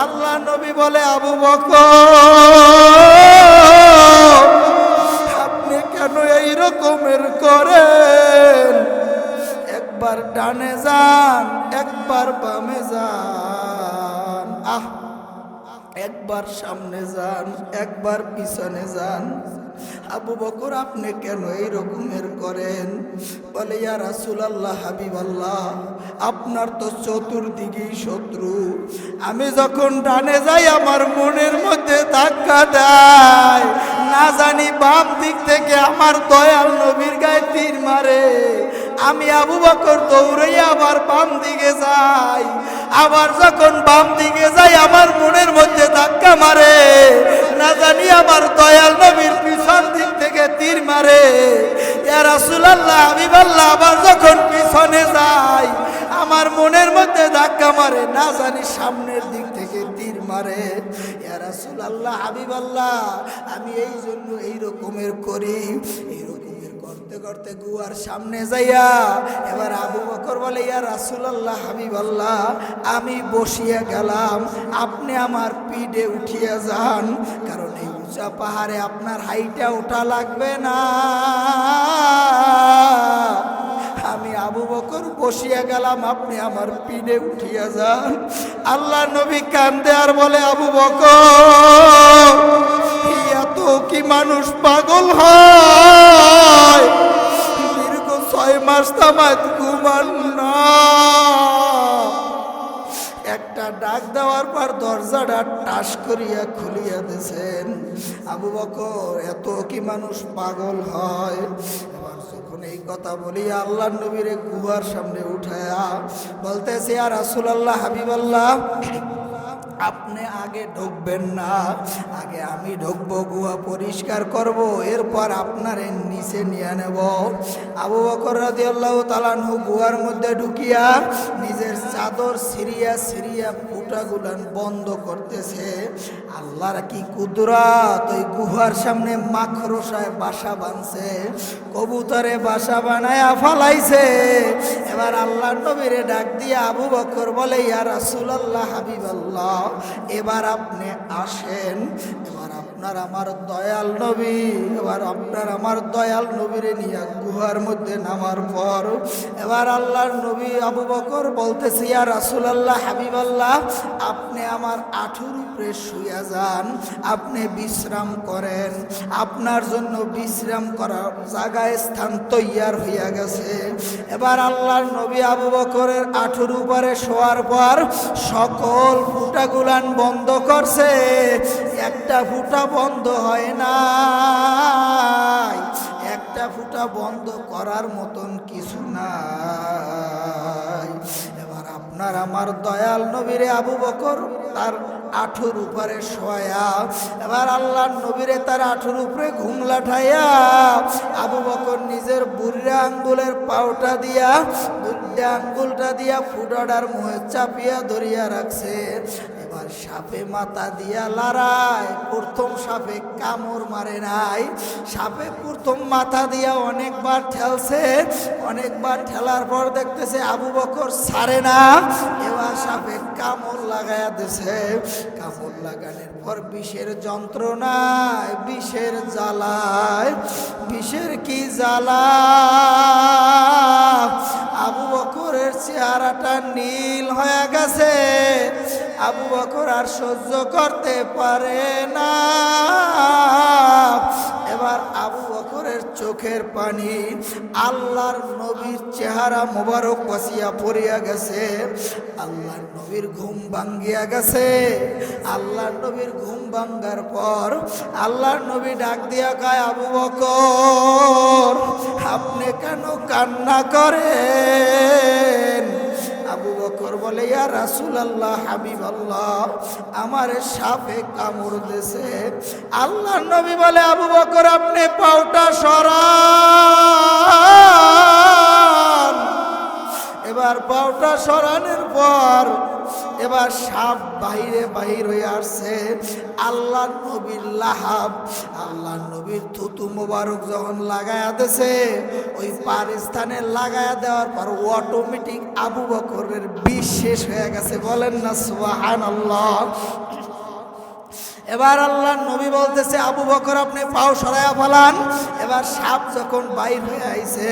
আল্লাহ নবী বলে, আবু বকর, আপনি কেন এই রকমের করেন? একবার ডানে যান, একবার বামে যান, একবার সামনে যান, একবার পিছনে যান। আবু বকর, আপনি কেন এই রকমের করেন? বলে, ইয়া রাসূলুল্লাহ, হাবিবাল্লাহ, আপনার তো চতুর্দিকেই শত্রু। আমি যখন ডানে যাই আমার মনের মধ্যে ধাক্কা দেয়, না জানি বাম দিক থেকে আমার দয়াল নবীর গায়ে তীর মারে। আমি আবু বকর দৌড়াইয়া আবার বাম দিকে যাই, আবার যখন বাম দিকে যাই আমার মনের মধ্যে ধাক্কা মারে, না জানি আমার দয়াল নবীর পিছন দিক থেকে তীর মারে। ইয়া রাসূলুল্লাহ, হাবিবাল্লাহ, আবার যখন পিছনে যাই আমার মনের মধ্যে ধাক্কা মারে, না জানি সামনের দিক থেকে তীর মারে। ইয়া রাসূলুল্লাহ, হাবিবাল্লাহ, আমি এই জন্য এই রকমের করি। এই রকমের করতে করতে গুহার সামনে যাইয়া এবার আবু বকর বলে, ইয়া রাসূলুল্লাহ, হাবিবাল্লাহ, আমি বসিয়া গেলাম, আপনি আমার পিঠে উঠিয়া যান, কারণ এই উঁচা পাহাড়ে আপনার হাইটা ওঠা লাগবে না। আমি আবু বকর বসিয়া গেলাম, আপনি আমার পিঠে উঠিয়া যান। আল্লাহ নবী কান্দে আর বলে, আবু বকর, এত কি মানুষ পাগল হয়? দীর্ঘ 6 মাস তামাত ঘুমান না। একটা ডাক দেওয়ার পর দরজাটা টাস করিয়া খুলিয়া দিয়েছেন। আবু বকর, এত কি মানুষ পাগল হয়? এবার যখন এই কথা বলিয়া আল্লাহ নবীরে গুহার সামনে উঠায়া বলতেছে, ইয়া রাসূলুল্লাহ, হাবিবাল্লাহ, আপনি আগে ঢুকবেন না, আগে আমি ঢুকবো, গুহা পরিষ্কার করব, এরপর আপনার নিচে নিয়ে নেব। আবু বকর রাদিয়াল্লাহু তাআলা আনহু গুহার মধ্যে ঢুকিয়া নিজের চাদর সিরিয়া সিরিয়া ফুটাগুলান বন্ধ করতেছে। আল্লাহর কি কুদরত! ওই গুহার সামনে মাকড়সায় বাসা বাঁধছে, কবুতরে বাসা বানায়া ফালাইছে। এবার আল্লাহ নবীরে ডাক দিয়ে আবু বকর বলে, ইয়া রাসূলুল্লাহ, হাবিবাল্লাহ, এবার আপনি আসেন। এবার আপনার আমার দয়াল নবী, এবার আপনার আমার দয়াল নবীরে নিয়ে গুহার মধ্যে নামার পর এবার আল্লাহর নবী আবু বকর বলতেছে, ইয়া রাসূলুল্লাহ, হাবিবাল্লাহ, আপনি আমার আঁঠুর উপরে শুয়ে যান, আপনি বিশ্রাম করেন, আপনার জন্য বিশ্রাম করার জায়গায় স্থান তৈয়ার হইয়া গেছে। এবার আল্লাহর নবী আবু বকরের আঁঠুর উপরে শোয়ার পর সকল ফুটাগুলান বন্ধ করছে, একটা ফুটা বন্ধ হয় না, একটা ফুটা বন্ধ করার মতন কিছু নাই। এবার আপনার আমার দয়াল নবীরে আবু বকর তার আঁঠুর উপরে শোয়া, এবার আল্লাহর নবীরে তার আঁঠুর উপরে ঘুম লাঠাইয়া আবু বকর নিজের বুড়া আঙ্গুলের পাউটা দিয়া, বুড়া আঙ্গুলটা দিয়া ফুটাটার মুখে চাপিয়া ধরিয়া রাখছে। এবার সাপে মাথা দিয়া লড়ায়, প্রথম সাপে কামড় মারে নাই, সাপে প্রথম মাথা দিয়া অনেকবার ঠেলছে, অনেকবার ঠেলার পর দেখতেছে আবু বকর ছাড়ে না, এবার সাপে কামড় লাগাইয়া দিছে। কামড় লাগানোর পর বিষের যন্ত্রণায়, বিষের জ্বালায়, বিষের কি জ্বালা, আবু বকরের চেহারাটা নীল হয়ে গেছে। আবু বকর আর সহ্য করতে পারে না। এবার আবু বকরের চোখের পানি আল্লাহর নবীর চেহারা মোবারক বসিয়া পড়িয়া গেছে। আল্লাহর নবীর ঘুম ভাঙ্গিয়া গেছে। আল্লাহর নবীর ঘুম ভাঙ্গার পর আল্লাহর নবী ডাক দিয়া কয়, আবু বকর, আপনি কেন কান্না করেন? আবু বকর বলে, ইয়া রাসূলুল্লাহ, হাবিবাল্লাহ, আমার সাপে কামড় দিয়েছে। আল্লাহর নবী বলে, আবু বকর, আপনি পাউটা সরান। এবার পাউটা সরানোর পর এবার সাপ বাহির হয়ে আসছে। আল্লাহ নবীর লাহাব, আল্লাহ নবীর থুতু মোবারক যখন লাগায়া দিয়েছে, ওই পার স্থানে লাগায়া দেওয়ার পর অটোমেটিক আবু বকরের বিষ শেষ হয়ে গেছে। বলেন না সুবহানাল্লাহ। এবার আল্লাহ নবী বলতেছে, আবু বকর, আপনি পাও সরাইয়া ফেলান। এবার সাপ যখন বাইর হয়ে আইছে,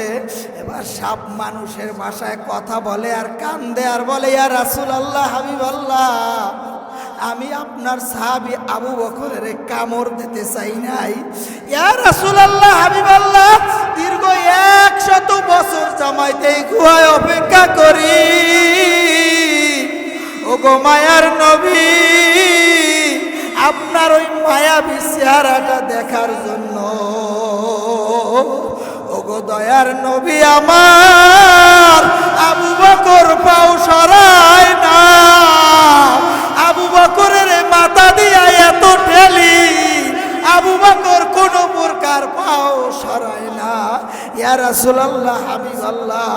এবার সাপ মানুষের ভাষায় কথা বলে আর কান্দে আর বলে, ইয়া রাসূলুল্লাহ, হাবিবাল্লাহ, আমি আপনার সাহাবী আবু বকরের কামড় দিতে চাই নাই। ইয়া রাসূলুল্লাহ, হাবিবাল্লাহ, দীর্ঘ 100 বছর জামাইতে গুহায় অপেক্ষা করি, ও গো মায়ার নবী, আপনার ওই মায়াবী চেহারাটা দেখার জন্য। ওগো দয়ার নবী আমার, আবু বকর পাও সরায় না। আবু বকরের মাথা দিয়া এত ঠেলি, আবু বকর কোন প্রকার পাও সরায় না। ইয়া রাসূলুল্লাহ হাবিবাল্লাহ,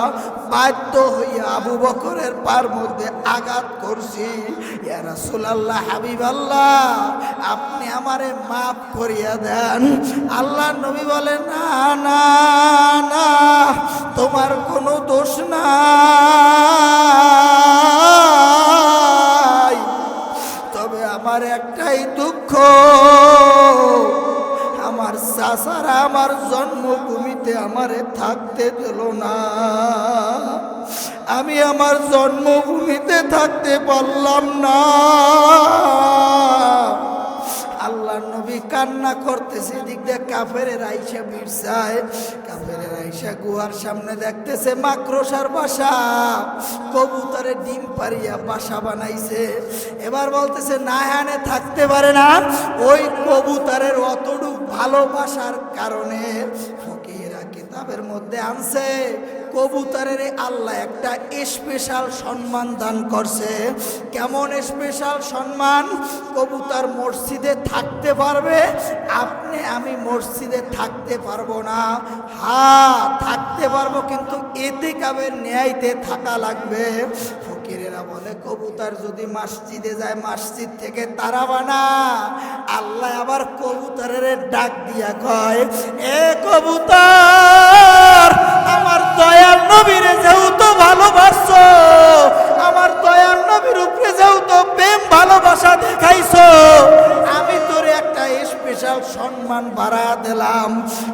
বাধ্য হইয়া আবু বকরের পার মধ্যে আঘাত করছি। ইয়া রাসূলুল্লাহ হাবিবাল্লাহ, আপনি আমারে মাফ করিয়া দেন। আল্লাহর নবী বলেন, না না না, তোমার কোনো দোষ নাই, তবে আমার একটাই দুঃখ, আমার চাচারা আমার জন্মভূমিতে আমারে থাকতে দিল না, আমি আমার জন্মভূমিতে থাকতে পারলাম না। আল্লাহ নবী কান্না করতেছে, দিক দিয়ে কাফেরের আইসা বিরসায়, কাফেরের আইসা গুহার সামনে দেখতেছে মাকড়সার বাসা, কবুতরের ডিম পারিয়া বাসা বানাইছে। এবার বলতেছে না, এখানে থাকতে পারে না। ওই কবুতরের অতটুক ভালোবাসার কারণে ফকিরা কিতাবের মধ্যে আনছে, কবুতরের আল্লাহ একটা স্পেশাল সম্মান দান করছে। কেমন স্পেশাল সম্মান? কবুতর মসজিদে থাকতে পারবে, আপনি আমি মসজিদে থাকতে পারবো না। হ্যাঁ থাকতে পারবো, কিন্তু ইতিকাফের ন্যায়তে থাকা লাগবে। ফকিরেরা বলে কবুতর যদি মসজিদে যায়, মসজিদ থেকে তাড়াবা না। আল্লাহ আবার কবুতরের ডাক দিয়া কয়, এ কবুতর, আমার দয়াল নবীরে যেহেতু ভালোবাসছো, আমার দয়াল নবীর উপরে যেহেতু প্রেম ভালোবাসা দেখাইছো, আমি তোরে একটা স্পেশাল সম্মান বাড়া দিলাম।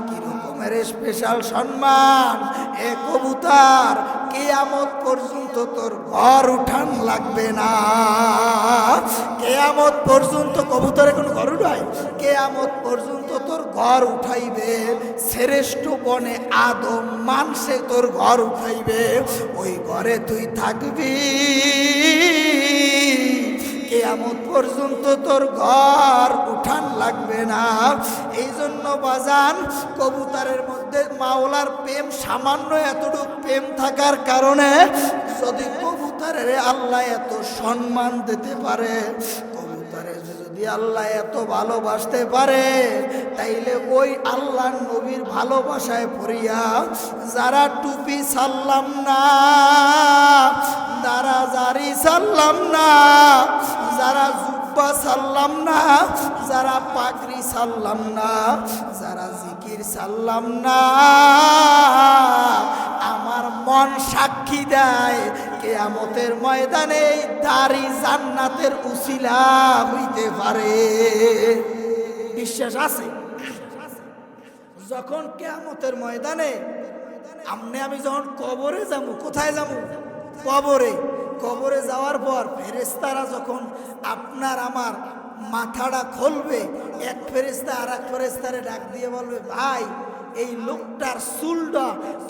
কিরকমের স্পেশাল সম্মান? এ কবুতর, কিয়ামত পর্যন্ত তোর ঘর উঠান লাগবে না। কিয়ামত পর্যন্ত কবুতরে কোনো ঘর উঠায়? কিয়ামত পর্যন্ত তোর ঘর উঠাইবে শ্রেষ্ঠ বনে আদম মানুষে তোর ঘর উঠাইবে, ওই ঘরে তুই থাকবি, কিয়ামত পর্যন্ত তোর ঘর উঠান লাগবে না। এই জন্য বাজান, কবুতরের মধ্যে মাওলার প্রেম সামান্য এতটুকু প্রেম থাকার কারণে যদি কবুতরের আল্লাহ এত সম্মান দিতে পারে, কবুতরের যদি আল্লাহ এত ভালোবাসতে পারে, তাইলে ওই আল্লাহ নবীর ভালোবাসায় পড়িয়া যারা টুপি ছাড়লাম না, যারা জারি ছাড়লাম না, যারা জুব্বা ছাড়লাম না, যারা পাগড়ি ছাড়লাম না, যারা জিকির ছাড়লাম না, আমার মন সাক্ষী দেয় কিয়ামতের ময়দানে দাড়ি জান্নাতের উসিলা হইতে পারে। বিশ্বাস আছে? যখন কিয়ামতের ময়দানে আমনে আমি যখন কবরে যাবো, কোথায় যাবো? কবরে। কবরে যাওয়ার পর ফেরেশতারা যখন আপনার আমার মাথাটা খুলবে, এক ফেরেশতা আর এক ফেরেশতারে ডাক দিয়ে বলবে, ভাই এই লোকটার চুলটা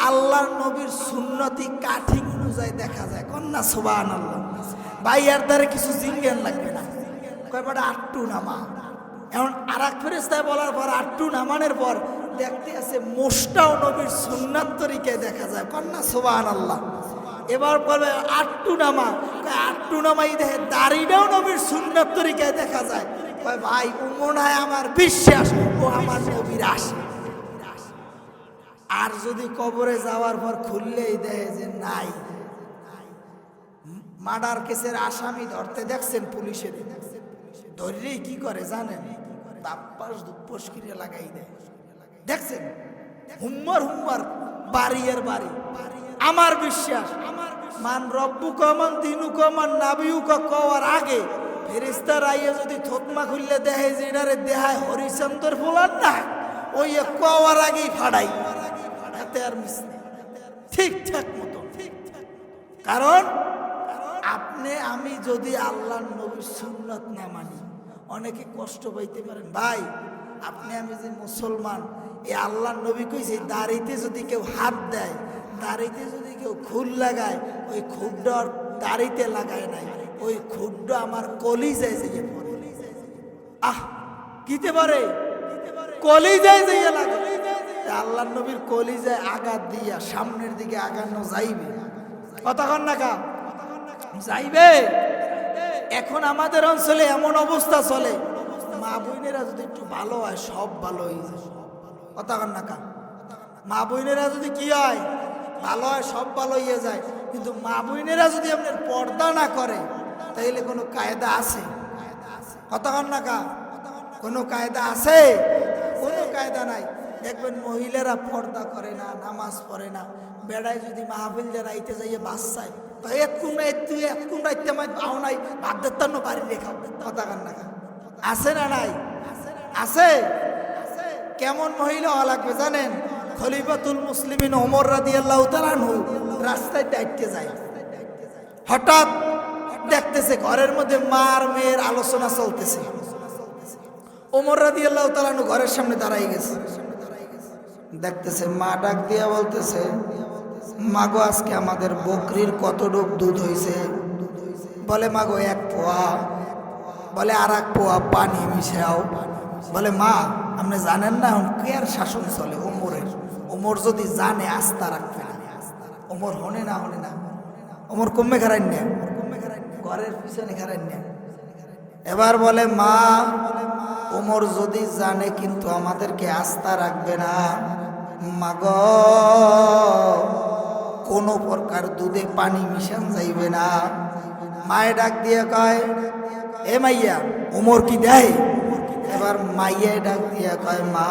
আল্লাহর নবীর সুন্নতি কাঠিং অনুযায়ী দেখা যায়। কন্যা সুবহানাল্লাহ। ভাই এর দ্বারা কিছু জিঙ্গেন লাগবে না, কয়টা আট্টু নামা। এখন আর এক ফেরেশতায় বলার পর আট্টু নামানোর পর দেখতে আছে মোষটাও নবীর সুন্নাত তরিকায় দেখা যায়। কন্যা সুবহানাল্লাহ। এবার বলবে আট্টু নামা, আট্টু নামাই দেখে দাড়িটাও নবীর সুন্নাত তরিকায় দেখা যায়। ভাই ও মনে হয় আমার বিশ্বাস ও আমার নবীর আসে। আর যদি কবরে যাওয়ার পর খুললেই দেখে যে নাই, মার্ডার কেসের আসামি ধরতে দেখছেন পুলিশের, ধরলেই কি করে জানেন? তাপ্পাস দুপ্পস করে লাগাই দেয়। দেখছেন হুম্মার হুম্মার বাড়ির বাড়ি। আমার বিশ্বাস মান রব্বুকা মান দিনুকা মান নাবিয়ুকা কওয়ার আগে ফেরেশতা রাইয়ে যদি থতমা খুললে দেখে যে এটারে দেহায় হরিচন্দ্র ফুলার না, ওই কওয়ার আগেই ফাড়াই, হাতে আর মিস ঠিকঠাক মতো। কারণ আপনি আমি যদি আল্লাহর নবীর সুন্নাত না মানি, অনেকে কষ্ট পাইতে পারেন। ভাই আপনি আমি যে মুসলমান, এই আল্লাহর নবী কইছে দাড়িতে যদি কেউ হাত দেয়, দাড়িতে যদি কেউ খুর লাগায়, ওই খুরটা দাড়িতে লাগায় নাই, ওই খুরটা আমার কলিজায় যেয়ে পড়ে। আহ কিতে পারে? কলিজায় যেয়ে লাগে। আল্লাহর নবীর কলিজায় আঘাত দিয়া সামনের দিকে আগানো যাইবে? কতক্ষণ না কা যাইবে? এখন আমাদের অঞ্চলে এমন অবস্থা চলে, মা বোনেরা যদি একটু ভালো হয় সব ভালো হয়ে যায়। কতক্ষণ না কা মা বোনেরা যদি কি হয় ভালো হয়, সব ভালো হয়ে যায়। কিন্তু মা বোনেরা যদি আপনার পর্দা না করে তাইলে কোনো কায়দা আছে? কতক্ষণ না কা কোনো কায়দা আছে? কোনো কায়দা নাই। দেখবেন মহিলারা পর্দা করে না, নামাজ পড়ে না, বেড়ায় যদি মাহফিল দিয়ে রাইতে যাইয়ে বাচ্চায় তো এতক্ষণ রাইতে আমার পাও নাই, ভাত দেখতাম না বাড়ি রেখা। কতক্ষণ না কা আছে না নাই? আছে। কেমন মহিলা হওয়া লাগবে জানেন? খলিফাতুল মুসলিমিন ওমর রাদিয়াল্লাহু তাআলা আনহু রাস্তায় দাঁড়িয়ে যায়, হঠাৎ দেখতেছে ঘরের মধ্যে মার মেয়ের আলোচনা চলতেছে। ওমর রাদিয়াল্লাহু তাআলা আনহু ঘরের সামনে দাঁড়াই গেছে, দেখতেছে মা ডাক দিয়া বলতেছে, মাগো আজকে আমাদের বকরির কতটুক দুধ হয়েছে? বলে মাগো 1 পোয়া। বলে আর 1 পোয়া পানি মিশাও। বলে মা আপনি জানেন না এখন কে আর শাসন চলে? ওমরের। ওমর যদি জানে আস্থা রাখবে না। ওমর হনে না ওমর কমে খারাই না, ঘরের পিছনে খারাই না। এবার বলে মা ওমর যদি জানে কিন্তু আমাদেরকে আস্থা রাখবে না। মাগো কোনো প্রকার দুধে পানি মিশান যাইবে না। মায়ে ডাক দিয়ে কয়, এ মাইয়া ওমর কি দেয়? এবার মাইয়া ডাক দিয়ে কয়, মা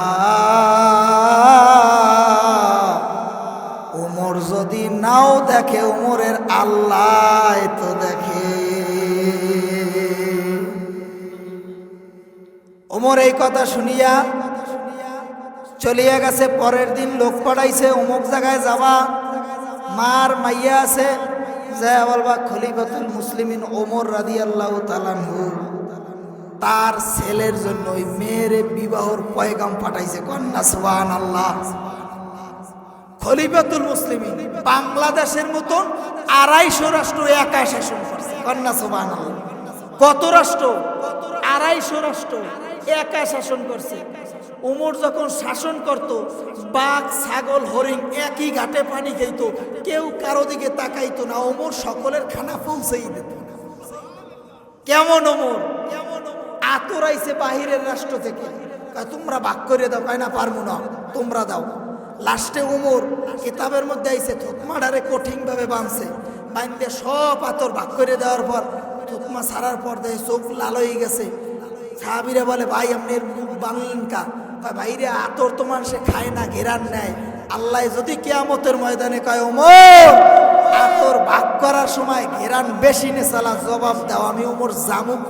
ওমর যদি নাও দেখে ওমরের আল্লাহ তো দেখে। ওমর এই কথা শুনিয়া চলিয়া গেছে। পরের দিন লোক পাঠাইছে অমুক জায়গায় যাবা, মার মাইয়া আছে, যা বলবা খলিফাতুল মুসলিমিন ওমর রাদিয়াল্লাহু তাআলা আনহু তার ছেলের জন্য ওই মেয়ের বিবাহর পয়গাম পাঠাইছে। কন্যা সুবহানাল্লাহ। খলিফাতুল মুসলিমিন বাংলাদেশের মতন 250 রাষ্ট্র একা শাসন করছে। কন্যা সুবহানাল্লাহ। কত রাষ্ট্র? 250 রাষ্ট্র একা শাসন করছে। ওমর যখন শাসন করত, বাঘ ছাগল হরিণ একই ঘাটে পানি খাইত, কেউ কারো দিকে তাকাইতো না। ওমর সকলের খানা পৌঁছেই দিত। কেমন ওমর? আতরাইছে বাহিরের রাষ্ট্র থেকে, তোমরা ভাগ করে দাও। কয় না পারবো না, তোমরা দাও। লাস্টে ওমর কিতাবের মধ্যে আইছে থুতমাটারে কঠিন ভাবে বাঁধছে, বাঁধতে সব আতর ভাগ করে দেওয়ার পর থুতমা ছাড়ার পর দেখে চোখ লাল হয়ে গেছে। সাহাবীরা বলে, ভাই আপনি মুখ বাঁধলেন কা? ভাইরে আতর তো মানুষে খায় না, ঘেরান নেয়। আল্লাহ যদি কিয়ামতের ময়দানে কয়, ওমর আতর ভাগ করার সময় ঘেরান বেশি নে সালা জবাব দাও, আমি ওমর জামুক।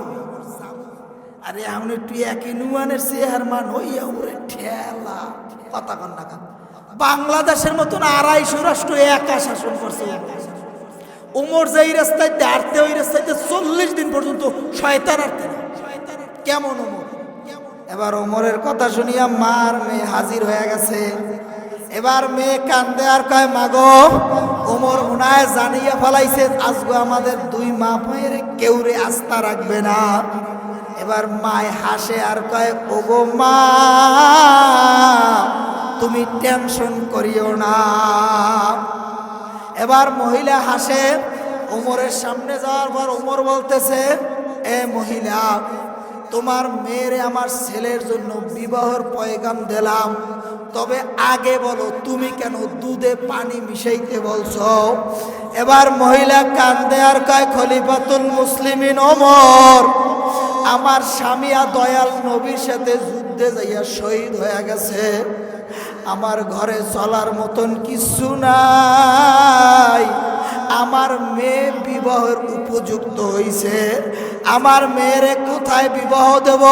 আরে আমি একটু একই নুয়ানের চেহারমান হইয়া ওরে ঠেলা। কথা কন্যা কান। বাংলাদেশের মতন 250 রাষ্ট্র একা শাসন করছে ওমর। যেই রাস্তায় দাঁড়তে ওই রাস্তায় 40 দিন পর্যন্ত শয়তান আটতে না। কেমন ওমর? এবার ওমরের কথা শুনিয়া মার মেয়ে হাজির হয়ে গেছে। এবার মেয়ে কান্দে আর কয়, মাগো ওমর উনায় জানিয়া ফেলাইছে আজগো আমাদের 2 মা মেয়ের কেউরে আস্থা রাখবে না। এবার মায় হাসে আর কয়, ওগো মা তুমি টেনশন করিও না। এবার মহিলা হাসে। ওমরের সামনে যাওয়ার পর ওমর বলতেছে, এ মহিলা তোমার মেয়েরে আমার ছেলের জন্য বিবাহর পয়গাম দিলাম, তবে আগে বলো তুমি কেন দুধে পানি মিশাইতে বলছো? এবার মহিলা কান্দে আর কয়, খলিফাতুল মুসলিমিন ওমর আমার স্বামী দয়াল নবীর সাথে যুদ্ধে যাইয়া শহীদ হয়ে গেছে। আমার ঘরে চলার মতন কিছু নাই। আমার মেয়ে বিবাহের উপযুক্ত হইছে। আমার মেয়েরে কোথায় বিবাহ দেব?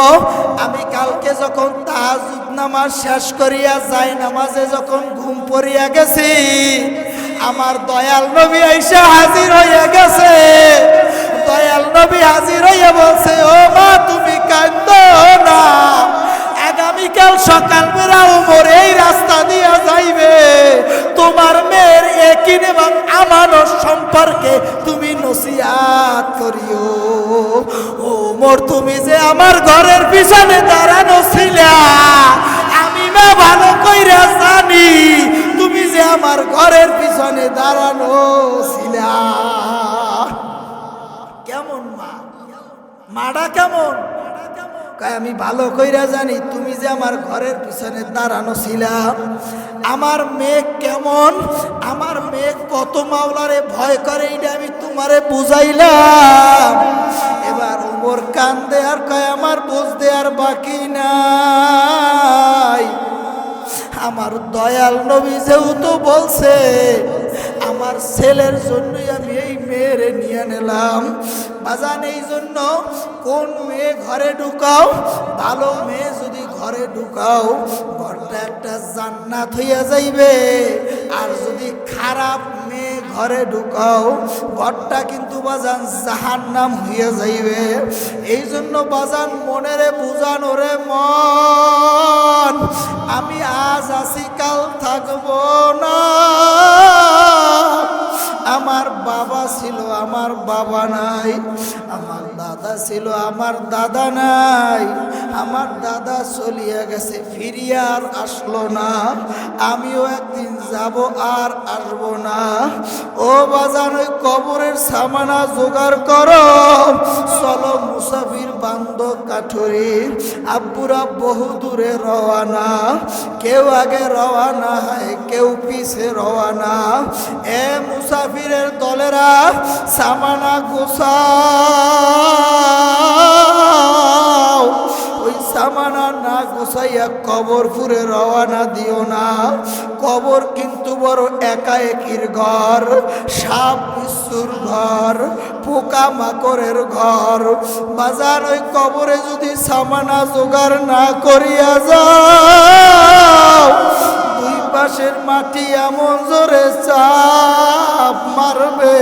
আমি কালকে যখন তাহাজ্জুদ নামাজ শেষ করিয়া যাই নামাজে যখন ঘুম পড়িয়া গেছি, আমার দয়াল নবী আইসা হাজির হইয়া গেছে। দয়াল নবী হাজির হইয়া বলছে, ও মা তুমি কাঁদো না, আগামীকাল সকালবেলা ওমর এই রাস্তা দিয়া যাইবে, তোমার মেয়ের একিন এবং আমানত সম্পর্কে তুমি নসিহত করিও। ওমর তুমি যে আমার ঘরের পিছনে দাঁড়ানো ছিলা, আমি মা ভালো কইরা জানি তুমি যে আমার ঘরের পিছনে দাঁড়ানো ছিলা। কেমন মা? মাডা কেমন? কয় আমি ভালো কইরা জানি তুমি যে আমার ঘরের পিছনে দাঁড়ানো ছিলাম, আমার মেয়ে কেমন, আমার মেয়ে কত মাওলারে ভয় করে, এটা আমি তোমারে বুঝাইলাম। এবার ওমর কান্দে আর কয় আমার বুঝতে আর বাকি নাই। আমার দয়াল নবী যেহেতু বলছে, আমার ছেলের জন্যই আমি এই মেয়েরে নিয়ে নিলাম। বাজান এই জন্য কোন মেয়ে ঘরে ঢুকাও, ভালো মেয়ে যদি ঘরে ঢুকাও ঘরটা একটা জান্নাত হইয়া যাইবে, আর যদি খারাপ মেয়ে ঘরে ঢুকাও ঘরটা কিন্তু বাজান জাহান্নাম হইয়া যাইবে। এই জন্য বাজান মনেরে বুঝানো রে মন, আমি আজ আছি কাল থাকবো না। আমার বাবা ছিল আমার বাবা নাই, আমার দাদা ছিল আমার দাদা নাই, আমার দাদা চলিয়া গেছে ফিরিয়া আর আসলো না, আমিও একদিন যাব আর আসবো না। ও বাজান ওই কবরের সামানা জোগাড় করো, চলো মুসাফির বান্দ কাঠুরি, আব্বুরা বহু দূরে রওয়ানা, কেউ আগে রওয়ানা হয় কেউ পিছে রওয়ানা। এ মুসাফিরের দলেরা সামানা গোছাও, ওই সামানা না গোছাইয়া কবরপুরে রওয়ানা দিও না। কবর কিন্তু বড় একাএকির ঘর, সাপ বিচ্ছুর ঘর, পোকা মাকড়ের ঘর। বাজার ওই কবরে যদি সামানা জোগাড় না করিয়া যাও, দুই পাশের মাটি এমন জোরে চাপ মারবে,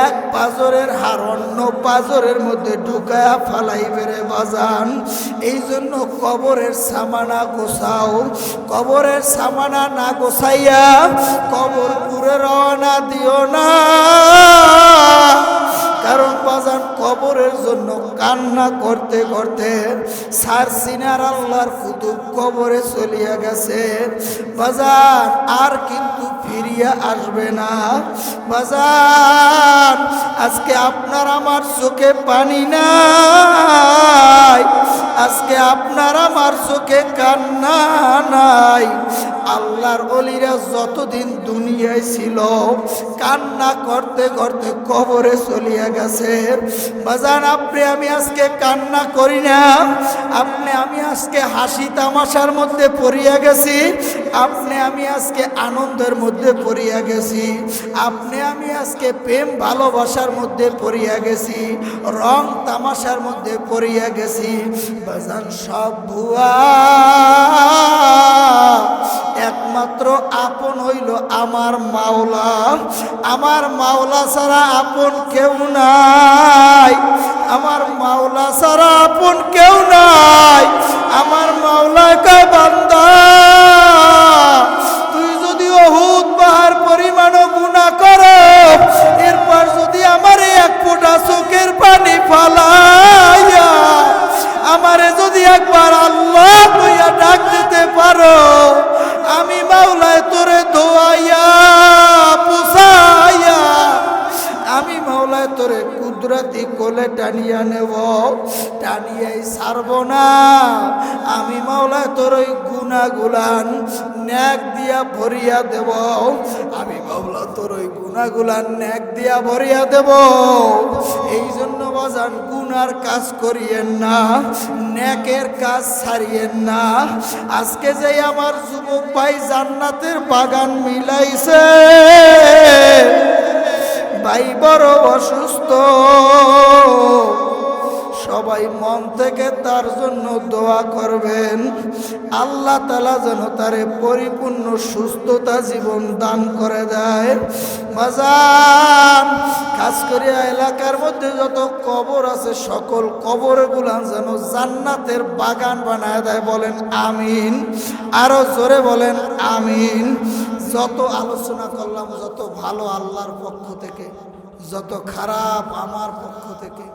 এক পাজরের হার অন্য পাজরের মধ্যে ঢুকায়া ফালাইবে রে বাজান। এই জন্য কবরের সামানা গোছাও, কবরের সামানা না গোছাইয়া কবর পুরে রওনা দিও না। কারণ বাজান কবরের জন্য কান্না করতে করতে সার সিনার আল্লাহর কুতুব কবরে চলিয়া গেছে বাজান, আর কিন্তু ফিরিয়া আসবে না। বাজান আজকে আপনার আমার চোখে পানি নাই, আজকে আপনার আমার চোখে কান্না নাই। আল্লাহর ওলিরা যতদিন দুনিয়ায় ছিল কান্না করতে করতে কবরে চলিয়া গেছে। বাজান আপনি আমি আজকে কান্না করি না, আপনি আমি আজকে হাসি তামাশার মধ্যে পড়িয়া গেছি, আপনি আমি আজকে আনন্দের মধ্যে পড়িয়া গেছি, আপনি আমি আজকে প্রেম ভালোবাসার মধ্যে পড়িয়া গেছি, রং তামাশার মধ্যে পড়িয়া গেছি। বাজান সব ভুয়া, একমাত্র আপন হইল আমার মাওলা, আমার মাওলা ছাড়া আপন কেউ নাই, আমার মাওলা ছাড়া আপন কেউ নাই। আমার মাওলা কয় বান্দা তুই যদি অহুদ পাহাড় পরিমাণও গুনাহ করো, এরপর যদি আমার এক ফোঁটা চোখের পানি ফালাইয়া আমারে যদি একবার আল্লাহ কইয়া ডাক দিতে পারো, আমি মাওলায় তোরে ধোয়াইয়া পুষাইয়া আমি মাওলায় তোরে কুদরতি কোলে টানিয়া নেব, টানিয়াই ছাড়ব না। আমি মাওলায় তোর ওই গুনাহগুলান ন্যাক দিয়া ভরিয়া দেব, আমি মাওলা তোর ওই গুনাহগুলান ন্যাক দিয়া ভরিয়া দেব। এই জন্য বাজান গুনার কাজ করিয়েন না, ন্যাকের কাজ ছাড়িয়েন না। আজকে যে আমার যুবক ভাই জান্নাতের বাগান মিলাইছে, ভাই বড় অসুস্থ, সবাই মন থেকে তার জন্য দোয়া করবেন, আল্লাহ তাআলা যেন তারে পরিপূর্ণ সুস্থতা জীবন দান করে দেয়। বাজান খাস করে এলাকার মধ্যে যত কবর আছে সকল কবরগুলো যেন জান্নাতের বাগান বানায় দেয়, বলেন আমিন। আরো জোরে বলেন আমিন। যত আলোচনা করলাম, যত ভালো আল্লাহর পক্ষ থেকে, যত খারাপ আমার পক্ষ থেকে,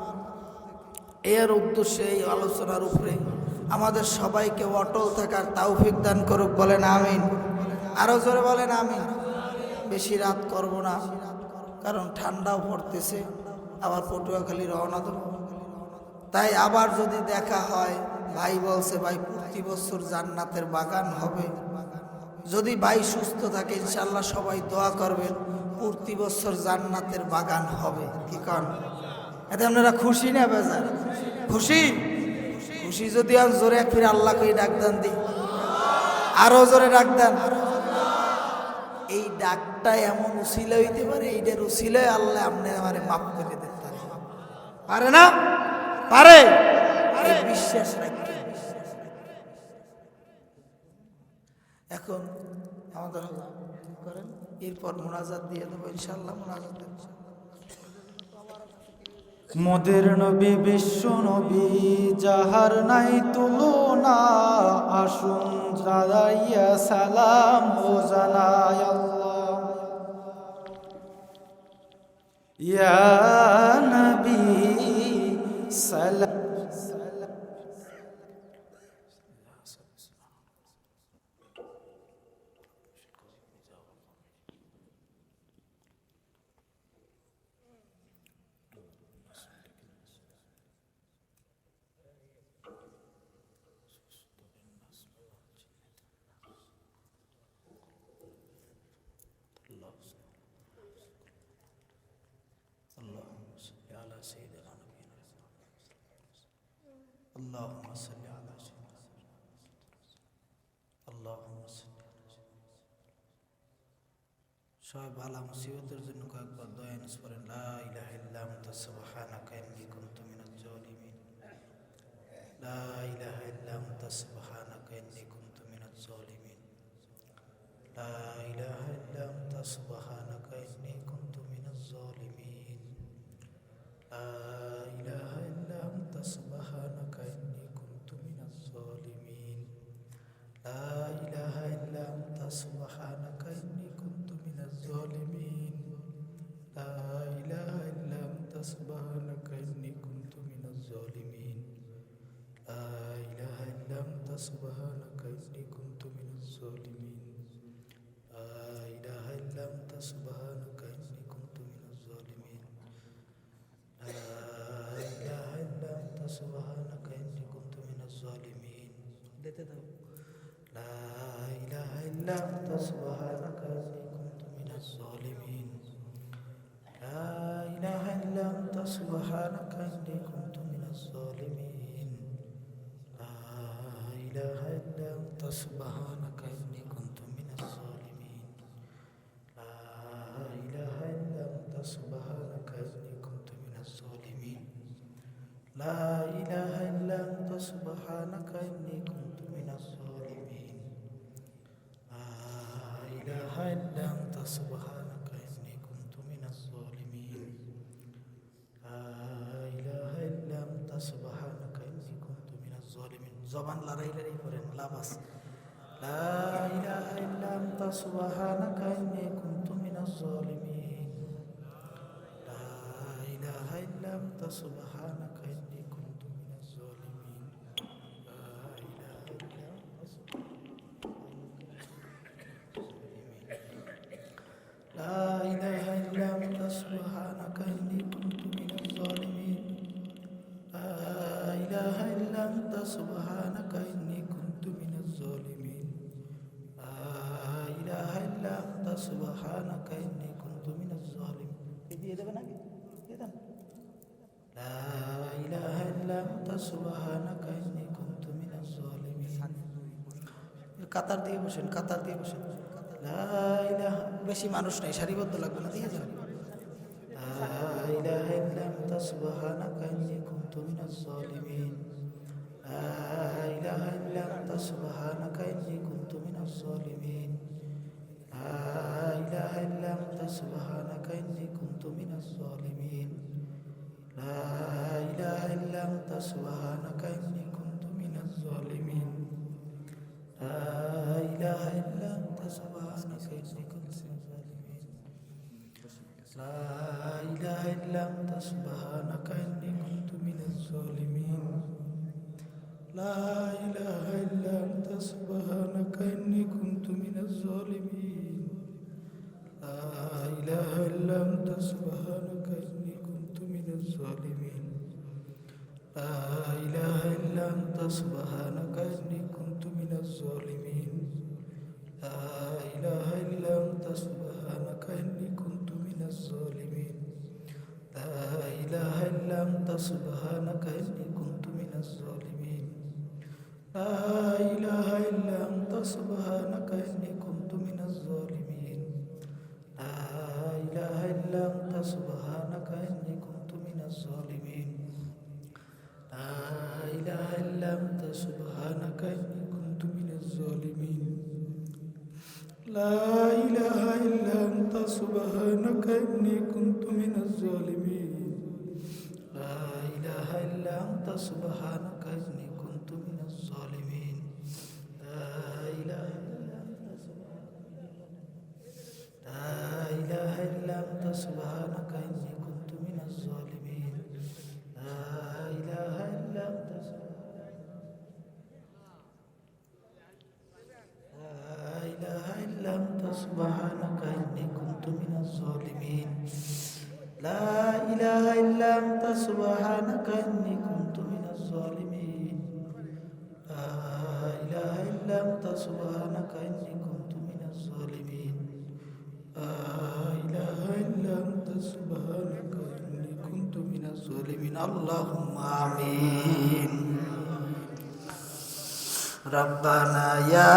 এর উদ্দেশ্যে এই আলোচনার উপরে আমাদের সবাইকে অটল থাকার তৌফিক দান করুক, বলেন আমিন। আরো জোরে বলেন আমিন। বেশি রাত করব না, কারণ ঠান্ডাও পড়তেছে, আবার পটুয়াখালী রওনা দেব। তাই আবার যদি দেখা হয়, ভাই বলছে ভাই প্রতি বছর জান্নাতের বাগান হবে। যদি ভাই সুস্থ থাকে ইনশাল্লাহ সবাই দোয়া করবেন, প্রতি বছর জান্নাতের বাগান হবে। কি কন? এতে আপনারা খুশি না বেজার? খুশি? খুশি যদি আর জোরে ফিরে আল্লাহ কই ডাক দেন, দি আরো জোরে ডাক দেন। এই ডাকটা এমন উসিলা হইতে পারে, এইটার উসিলায় আল্লাহ আপনি আমারে মাফ করে দিতে পারে। পারে না? পারে। এই বিশ্বাস রাখতে। এখন আমাদের করেন, এরপর মোনাজাত দিয়ে দেবো ইনশাল্লাহ। মোনাজাত দেব। মোদের নবী বিশ্ব নবী, যাহার নাই তুলনা, আসুন জানাইয়া সালাম ও জানাই আল্লাহ। ইয়া নবী সালাম। اللهم صل على سيدنا اللهم صل সবাই বালা মুসিবতের জন্য কয়েকবার দয়া নিস করেন। লা ইলাহা ইল্লা আনতা সুবহানাকা ইন্নী কুনতু মিনাজ জালিমিন। লা ইলাহা ইল্লা আনতা সুবহানাকা ইন্নী কুনতু মিনাজ জালিমিন। লা ইলাহা ইল্লা আনতা সুবহানাকা ইন্নী কুনতু মিনাজ জালিমিন। লা ইলাহা ইল্লা আনতা সুবহানাকা ইন্নী কুনতু মিনাজ জালিমিন। লা ইলাহা ইল্লা আনতা সুবহানাকা ইন্নী কুনতু মিনাজ জালিমিন। লা ইলাহা ইল্লা আনতা সুবহানাকা ইন্নী কুনতু মিনাজ জালিমিন। লা ইলাহা ইল্লা আনতা সুবহানাকা ইন্নী কুনতু মিনাজ জালিমিন। লা ইলাহা ইল্লা আনতা সুবহানাকা ইন্নী কুনতু মিনাজ জালিমিন। লা ইলাহা ইল্লা আনতা সুবহানাকা ইন্নী কুনতু মিনাজ জালিমিন। দিতে দাও। লা ইলাহা ইল্লা আনতা সুবহানাকা ইন্নী কুনতু মিনাজ জালিমিন। লা ইলাহা ইল্লা আনতা সুবহানাকা ইন্নী কুনতু মিনাজ জালিমিন। লা ইলাহা ইল্লা আনতা সুবহানাকা ইন্নী কুনতু মিনাজ জালিমিন। লা ইলাহা ইল্লা আনতা সুবহানাকা ইন্নী কুনতু মিনাজ জালিমিন। লা ইলাহা ইল্লা আনতা সুবহানাকা ইন্নী কুনতু মিনাজ জালিমিন। লা ইলাহা ইল্লা আনতা সুবহানাকা ইন্নী কুনতু মিনাজ জালিমিন। লা ইলাহা ইল্লা আনতা সুবহানাকা ইন্নী কুনতু মিনাজ জালিমিন। জবান লড়াই লড়াই করেন, লাবাস। লা ইলাহা ইল্লা আনতা সুবহানাকা ইন্নী কুনতু মিনাজ জালিমিন। লা ইলাহা ইল্লা আনতা সুবহানাকা ইন্নী কুনতু মিনাজ জালিমিন। লা ইলাহা ইল্লা আনতা সুবহানাকা ইন্নী কুনতু মিনাজ জালিমিন। লা ইলাহা ইল্লা আনতা সুবহানাকা ইন্নী কুনতু মিনাজ জালিমিন। লা ইলাহা ইল্লা আনতা সুবহানাকা ইন্নী কুনতু মিনাজ জালিমিন। দিয়ে দেবে নাকি? দিয়ে দেন। লা ইলাহা ইল্লা আনতা সুবহানাকা ইন্নী কুনতু মিনাজ জালিমিন। কাতার দিয়ে বসেন, কাতার দিয়ে বসেন। লা ইলাহা, বেশি মানুষ নাই, সারিবদ্ধ লাগবে না, দিয়ে যান। লা ইলাহা ইল্লা আনতা সুবহানাকা ইন্নী কুনতু মিনাজ জালিমিন। লা ইলাহা ইল্লা আনতা সুবহানাকা ইন্নী কুনতু মিনাজ জালিমিন। লা ইলাহা ইল্লা আনতা সুবহানাকা ইন্নী কুনতু মিনাজ জালিমিন। লা ইলাহা ইল্লা আনতা সুবহানাকা ইন্নী কুনতু মিনাজ জালিমিন। লা ইলাহা ইল্লা আনতা সুবহানাকা ইন্নী কুনতু মিনাজ জালিমিন। লা ইলাহা ইল্লা আনতা সুবহানাকা ইন্নী কুনতু মিনাজ জালিমিন। লা ইলাহা ইল্লা আনতা সুবহানাকা ইন্নী কুনতু মিনাজ জালিমিন। লা ইলাহা ইল্লা আনতা সুবহানাকা ইন্নী কুনতু মিনাজ জালিমিন। لا إله إلا أنت سبحانك إني كنت من الظالمين لا إله إلا أنت سبحانك إني كنت من الظالمين لا إله إلا أنت سبحانك إني كنت من الظالمين لا إله إلا أنت سبحانك إني كنت من الظالمين لا إله إلا أنت سبحانك إني كنت من الظالمين لا إله إلا أنت سبحانك إني كنت من الظالمين لا إله إلا أنت سبحانك إني كنت من الظالمين لا إله إلا أنت سبحانك إني كنت من الظالمين لا إله إلا أنت لا إله إلا أنت سبحانك إني كنت من الظالمين لا إله إلا أنت لا إله إلا أنت سبحانك إني كنت من الظالمين لا إله إلا أنت سبحانك إني كنت من الظالمين لا إله إلا أنت سبحانك إني كنت من الظالمين لا إله إلا أنت سبحانك إني كنت من الظالمين اللهم آمين ربنا يا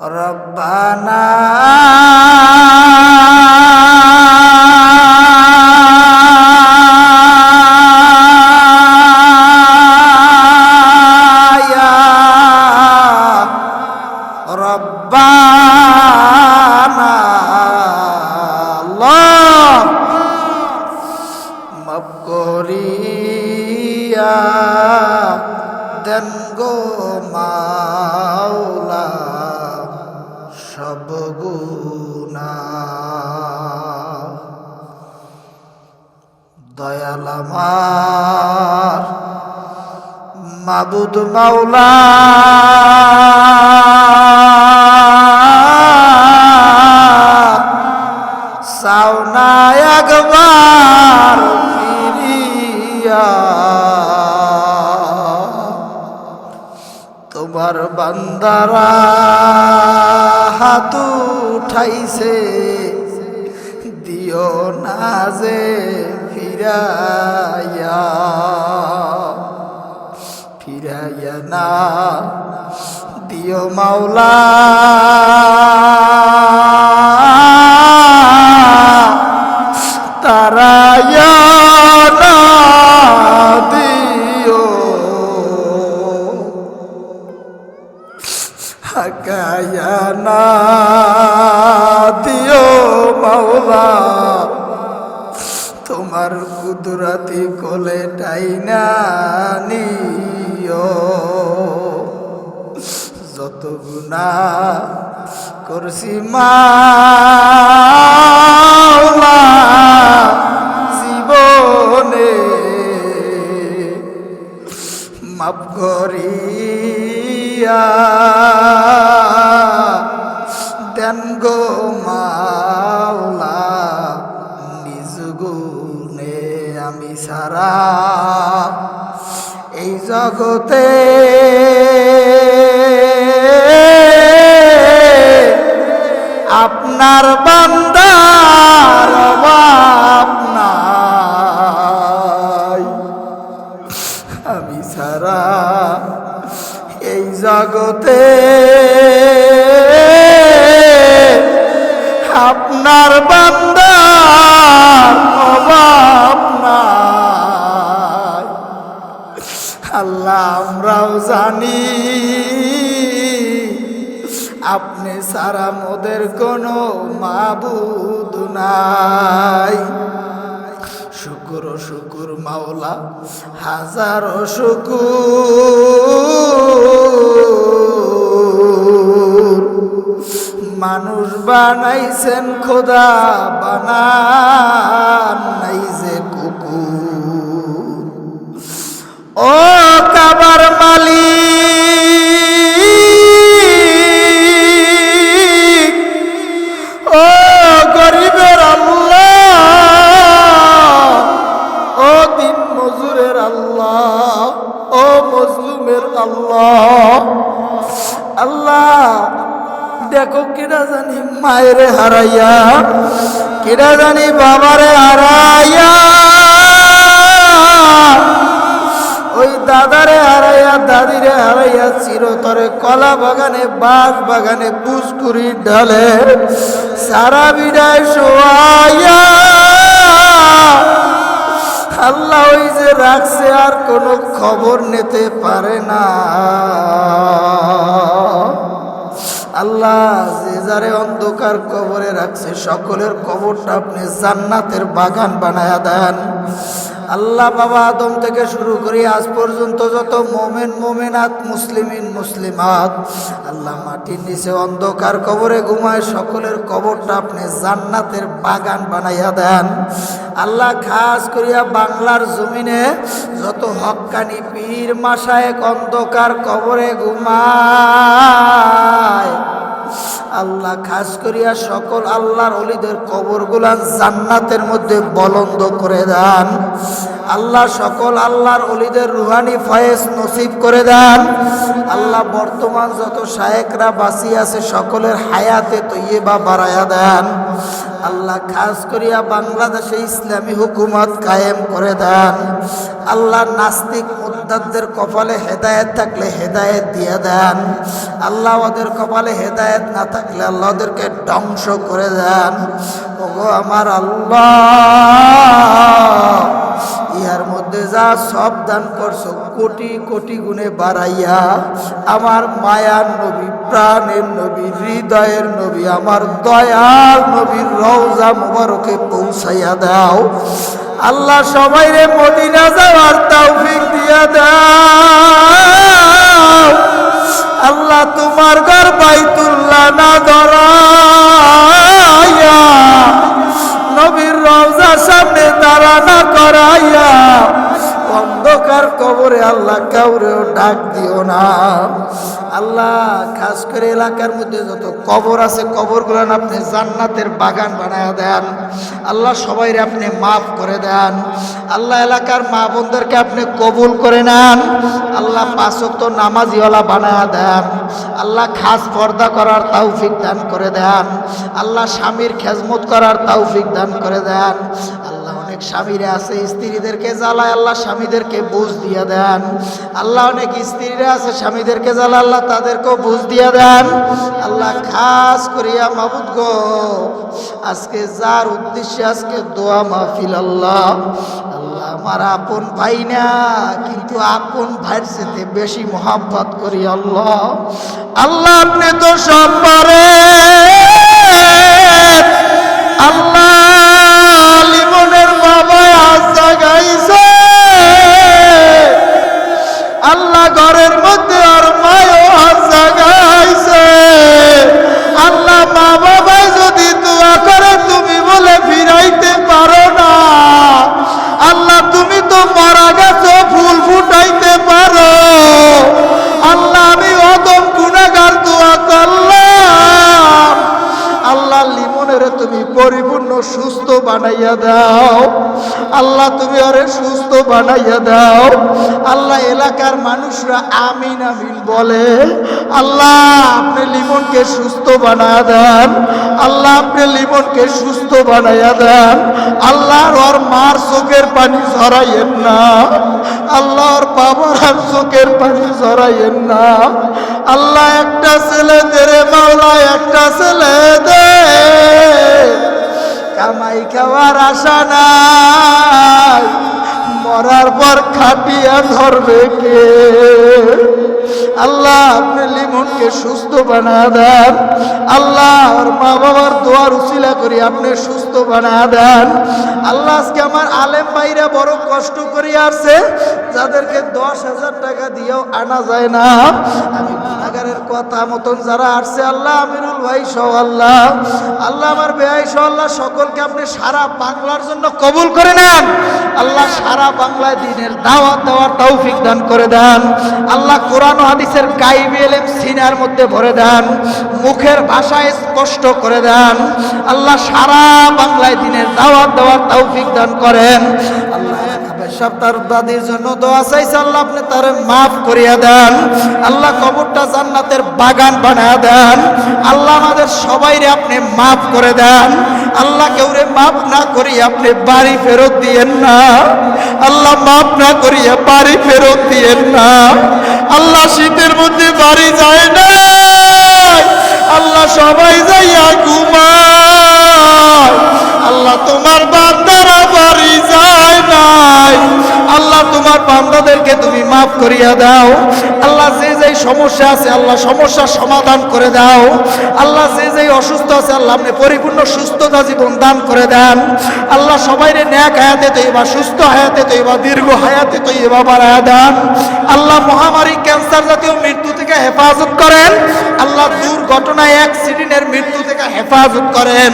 ربنا রব্বানা আল্লাহ মাফ করিয়া দেন গো মাওলা সব গুনাহ দয়াল আমার মাবুদ মাওলা সাওনা একবার ফিরিয়া তোমার বান্দারা হাত উঠাইছে দিও না যে ফিরাইয়া ফিরাইয়া না দিও মাওলা তারায়া না দিও হাকায়া না দিও মাওলা তোমার কুদরতি কোলে টাইনা নিও যত গুনাহ করছি মাওলা জীবনে মাফ করিয়া দেন গো মাওলা নিজ গুণে আমি সারা এই জগতে আপনার বান্দার অভাব নাই আমি সারা এই জগতে আপনার বান্দার অভাব নাই আল্লাহ আমরাও জানি আপনি সারা মোদের কোনো মাবুদ নাই শুকুর শুকুর মাওলা হাজারো শুকুর মানুষ বানাইছেন খোদা বানান নাই যে কুকুর ও কাবার মালিক ও গরিবের আল্লাহ দেখো কেডা জানি মায়েরে হারাইয়া, কেডা জানি বাবারে হারাইয়া, ওই দাদারে হারাইয়া দাদিরে হারাইয়া চিরতরে কলা বাগানে বাঁশ বাগানে পুষ্কুরির ঢালে সারা বিদায় শোয়াইয়া আল্লাহ ওই যে রাখছে আর কোনো খবর নিতে পারে না। আল্লাহ যে যারে অন্ধকার কবরে রাখছে সকলের কবরটা আপনি জান্নাতের বাগান বানায়া দেন। আল্লাহ বাবা আদম থেকে শুরু করে আজ পর্যন্ত যত মোমেন মোমেনাত মুসলিমিন মুসলিমাত আল্লাহ মাটির নিচে অন্ধকার কবরে ঘুমায় সকলের কবরটা আপনি জান্নাতের বাগান বানাইয়া দেন। আল্লাহ খাস করিয়া বাংলার জমিনে যত হক্কানি পীর মাশায়েখ অন্ধকার কবরে ঘুমায় আল্লাহ খাস করিয়া সকল আল্লাহর ওলিদের কবরগুলা জান্নাতের মধ্যে বলন্দ করে দেন। আল্লাহ সকল আল্লাহর ওলিদের রুহানি ফয়েজ নসিব করে দেন। আল্লাহ বর্তমান যত শায়েখরা বাঁচি আছে সকলের হায়াতে তৈয়বা বাড়ায়া দেন। আল্লাহ খাস করিয়া বাংলাদেশে ইসলামী হুকুমত কায়েম করে দেন। আল্লাহ নাস্তিক মুরতাদদের কপালে হেদায়েত থাকলে হেদায়েত দিয়ে দেন। আল্লাহ ওদের কপালে হেদায়েত না থাকলে আল্লাহ ওদেরকে ধ্বংস করে দেন। ওগো আমার আল্লাহ, ইহার মধ্যে যা সব দান করছো কোটি কোটি গুণে বাড়াইয়া আমার মায়ার নবী, প্রাণের নবী, হৃদয়ের নবী, আমার দয়াল নবীর রওজা মুবারকে পৌঁছাইয়া দাও। আল্লাহ সবাইরে মদিনা যাওয়ার তৌফিক দিয়া দাও। আল্লাহ তোমার ঘর বাইতুল্লাহ না ধরাইয়া নবীর রওজার সামনে দাঁড়া না করাইয়া অন্ধকার কবরে আল্লাহ কাউরেও ডাক দিও না। আল্লাহ খাস করে এলাকার মধ্যে যত কবর আছে কবরগুলো আপনি জান্নাতের বাগান বানায় দেন। আল্লাহ সবাইরে আপনি মাফ করে দেন। আল্লাহ এলাকার মা বোনদেরকে আপনি কবুল করে নেন। আল্লাহ পাঁচ ওয়াক্ত নামাজিওয়ালা বানায় দেন। আল্লাহ খাস পর্দা করার তৌফিক দান করে দেন। আল্লাহ স্বামীর খেজমত করার তৌফিক দান করে দেন। আল্লাহ অনেক স্বামীরা আছে স্ত্রীদেরকে জ্বালায়, আল্লাহ স্বামীদেরকে বুঝ দিয়ে দেন। আল্লাহ অনেক স্ত্রীরা আছে স্বামীদেরকে জ্বালায়, আল্লাহ তাদেরকেও বুঝ দিয়ে দেন। আল্লাহ খাস করিয়া মাবুদ গো আজকে যার উদ্দেশ্যে আজকে দোয়া মাহফিল আল্লাহ আমার আপন ভাই না কিন্তু আপন ভাইয়ের সাথে বেশি মোহাব্বত করি আল্লাহ। আল্লাহ আপনি তো সব পারেন। আল্লাহ লিমনের বাবা আজ জাগাইছে, আল্লাহ ঘরের মধ্যে আর মায়ও আজ জাগাইছে। আল্লাহ মা বাবাই যদি দোয়া করে তুমি বলে ফিরাইতে পারো না। আল্লাহ তুমি তো মারা গেছো, ফুল ফুটাইতে পারো। আল্লাহ আমি অদম গুনাহগার দোয়া করলাম, আল্লাহ লিমনের তুমি পরিপূর্ণ সুস্থ বানাইয়া দাও। আল্লাহ তুমি ওরে সুস্থ বানাইয়া দাও। আল্লাহ এলাকার মানুষরা আমিন আমিন বলে। আল্লাহ আপনি লিমনকে সুস্থ বানায়া দেন। আল্লাহ আপনি লিমনকে সুস্থ বানাইয়া দেন। আল্লাহ ওর মার চোখের পানি ঝরাইয়েন না। আল্লাহ ওর বাবার চোখের পানি ঝরাইয়েন না। আল্লাহ একটা ছেলে দে রে মাওলা, একটা ছেলে দে। কামাই খাওয়ার আশা নাই, মরার পর খাটিয়া ধরবে কে? আল্লাহ আপনি লিমনকে সুস্থ বানায় দেন। আল্লাহ ওর মা বাবার দোয়ার উসিলা করি আপনি সুস্থ বানায় দেন। আল্লাহ আজকে আমার আলেম ভাইরা বড় কষ্ট করে আসছে, যাদেরকে 10,000 টাকা দিয়েও আনা যায় না। আমি গুনাহগারের কথা মতন যারা আসছে আল্লাহ আমিনুল ভাই সহ আল্লাহ, আল্লাহ আমার ভাই সহ আল্লাহ সকলকে আপনি সারা বাংলার জন্য কবুল করে নেন। আল্লাহ সারা বাংলায় দ্বীনের দাওয়াত দেওয়ার তৌফিক দান করে দেন। আল্লাহ কোরআন ও হাদিসের গাইবি ইলম সিনার মধ্যে ভরে দেন, মুখের ভাষায় স্পষ্ট করে দেন। আল্লাহ সারা বাংলায় দ্বীনের দাওয়াত দেওয়ার তৌফিক দান করেন। আল্লাহ আব্বাস সাহেব তার দাদির জন্য দোয়া চাইছে, আল্লাহ আপনি তার মাফ করিয়া দেন, আল্লাহ কবরটা জান্নাতের বাগান বানায়া দেন, আল্লাহ আমাদের সবাইরে আপনি মাফ করে দেন, আল্লাহ কেউরে মাফ না করিয়া আপনি বাড়ি ফেরত দিয়েন না, আল্লাহ মাফ না করিয়া বাড়ি ফেরত দিয়েন না, আল্লাহ শীতের মধ্যে বাড়ি যায় না, আল্লাহ সবাই যাইয়া ঘুমায়, আল্লাহ তোমার বান্দারা বাড়ি যায় নাই, আল্লাহ তোমার বান্দাদেরকে তুমি মাফ করিয়া দাও, আল্লাহ যে যে সমস্যা আছে আল্লাহ সমস্যার সমাধান করে দাও, আল্লাহ যে যে অসুস্থ আছে আল্লাহ আপনি পরিপূর্ণ সুস্থতা জীবন দান করে দেন, আল্লাহ সবাইরে নেক হায়াতে তৈবা, সুস্থ হায়াতে তৈবা, দীর্ঘ হায়াতে তৈবা বাড়ায়া দেন, আল্লাহ মহামারী ক্যান্সার জাতীয় মৃত্যু থেকে হেফাজত করেন, আল্লাহ দুর্ঘটনায় অ্যাক্সিডেন্টের মৃত্যু থেকে হেফাজত করেন,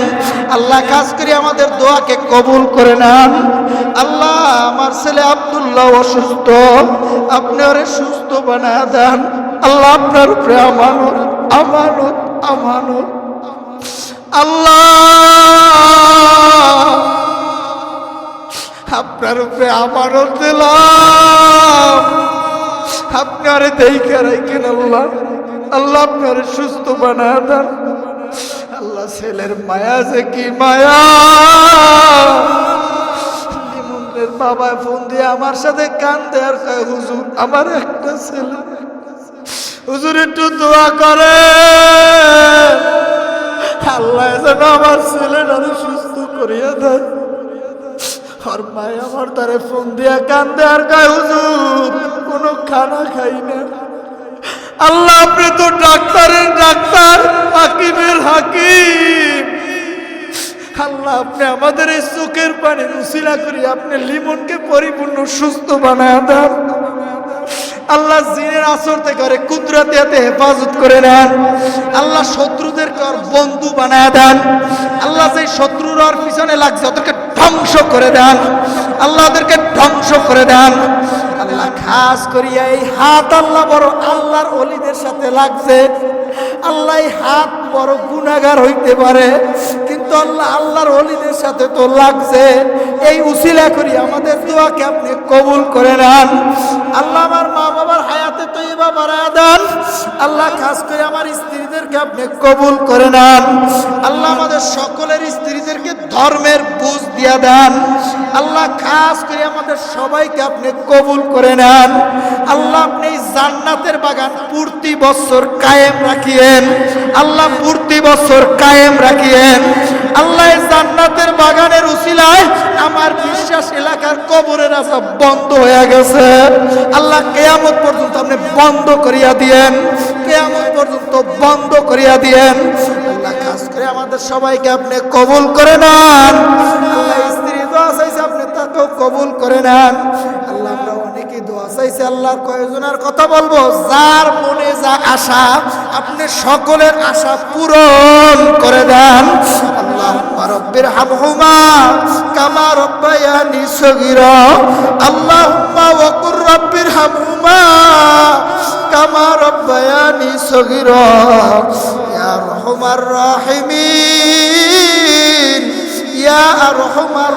আল্লাহ খাস করে আমাদের দোয়াকে কবুল করে নেন, আল্লাহ আমার ছেলে আব্দুল্লাহ অসুস্থ, আপনি ওরে সুস্থ বানায় দেন, আল্লাহ আপনার উপরে আমানত আমানত আমানত, আল্লাহ আপনার উপরে আমানত দিলাম, আপনি আরে দেখে রাখেন আল্লাহ, আল্লাহ আপনার সুস্থ বানায় দেন, আল্লাহ ছেলের মায়া যে কি মায়া, লিমনের বাবা ফোন দিয়ে আমার সাথে কান্দে আর কয় হুজুর আমার একটা ছেলে, হুজুর একটু দোয়া করে আল্লাহ যেন আমার ছেলেটারে সুস্থ করিয়া দেন, আর মায় আমার তারে ফোন দিয়া কান্দে আর কয় হুজুর কোনো খানা খাই না, আল্লাহ আপনি তো ডাক্তারের ডাক্তার, হাকিমের হাকিম, আল্লাহ আপনি আমাদের এই চোখের পানি উসিলা করি আপনি লিমনকে পরিপূর্ণ সুস্থ বানায় দেন, আল্লাহ জিনের আসর থেকে করে কুদরতে হেফাজত করে নেন, আল্লাহ শত্রুদেরকে আর বন্ধু বানায় দেন, আল্লাহ যে শত্রুর আর পিছনে লাগছে ওদেরকে ধ্বংস করে দেন, আল্লাহ ওদেরকে ধ্বংস করে দেন, আল্লাহ খাস করিয়া এই হাত আল্লাহ বড় আল্লাহর ওলিদের সাথে লাগছে, আল্লাহ এই হাত বড় গুনাহগার হইতে পারে কিন্তু আল্লাহ আল্লাহর ওলিদের সাথে তো লাগছে, এই উসিলা করি আমাদের দোয়াকে আপনি কবুল করে নেন, আল্লাহ আমার মা বাবার হায়াতে তৈবা বাড়ায়া দেন, আল্লাহ খাস করে আমার স্ত্রীদেরকে আপনি কবুল করে নেন, আল্লাহ আমাদের সকলের স্ত্রীদেরকে ধর্মের বুঝ দিয়া দেন, আল্লাহ খাস করে আমাদের সবাইকে আপনি কবুল করে নেন, আল্লাহ আপনি জান্নাতের বাগান প্রতি বছর কায়েম রাখিয়েন, আল্লাহ প্রতি বছর কায়েম রাখিয়েন, আল্লাহ জান্নাতের বাগানের উসিলায় আমার বিশ্বাস এলাকার কবরের আযাব বন্ধ হয়ে গেছে, আল্লাহ কিয়ামত পর্যন্ত আপনি বন্ধ করিয়া দিয়েন, কিয়ামত পর্যন্ত বন্ধ করিয়া দিয়েন, আল্লাহ খাস করে আমাদের সবাইকে আপনি কবুল করে নেন, আল্লাহ স্ত্রী দোয়া চাইছে আপনি তাকেও কবুল করে নেন, আল্লাহ আমরা অনেকেই দোয়া চাইছে, আল্লাহর কয়েকজনের কথা বলবো, যার মনে যা আশা আপনি সকলের আশা পূরণ করে দেন, আল্লাহুম্মা রাব্বির হামহুমা কামা রাব্বায়ানি সগীরা, আল্লাহুম্মা ওয়া কুর রাব্বির হামহুমা কামা রাব্বায়ানি সগীরা, ইয়া আরহামার রাহিমিন ইয়া আরহামার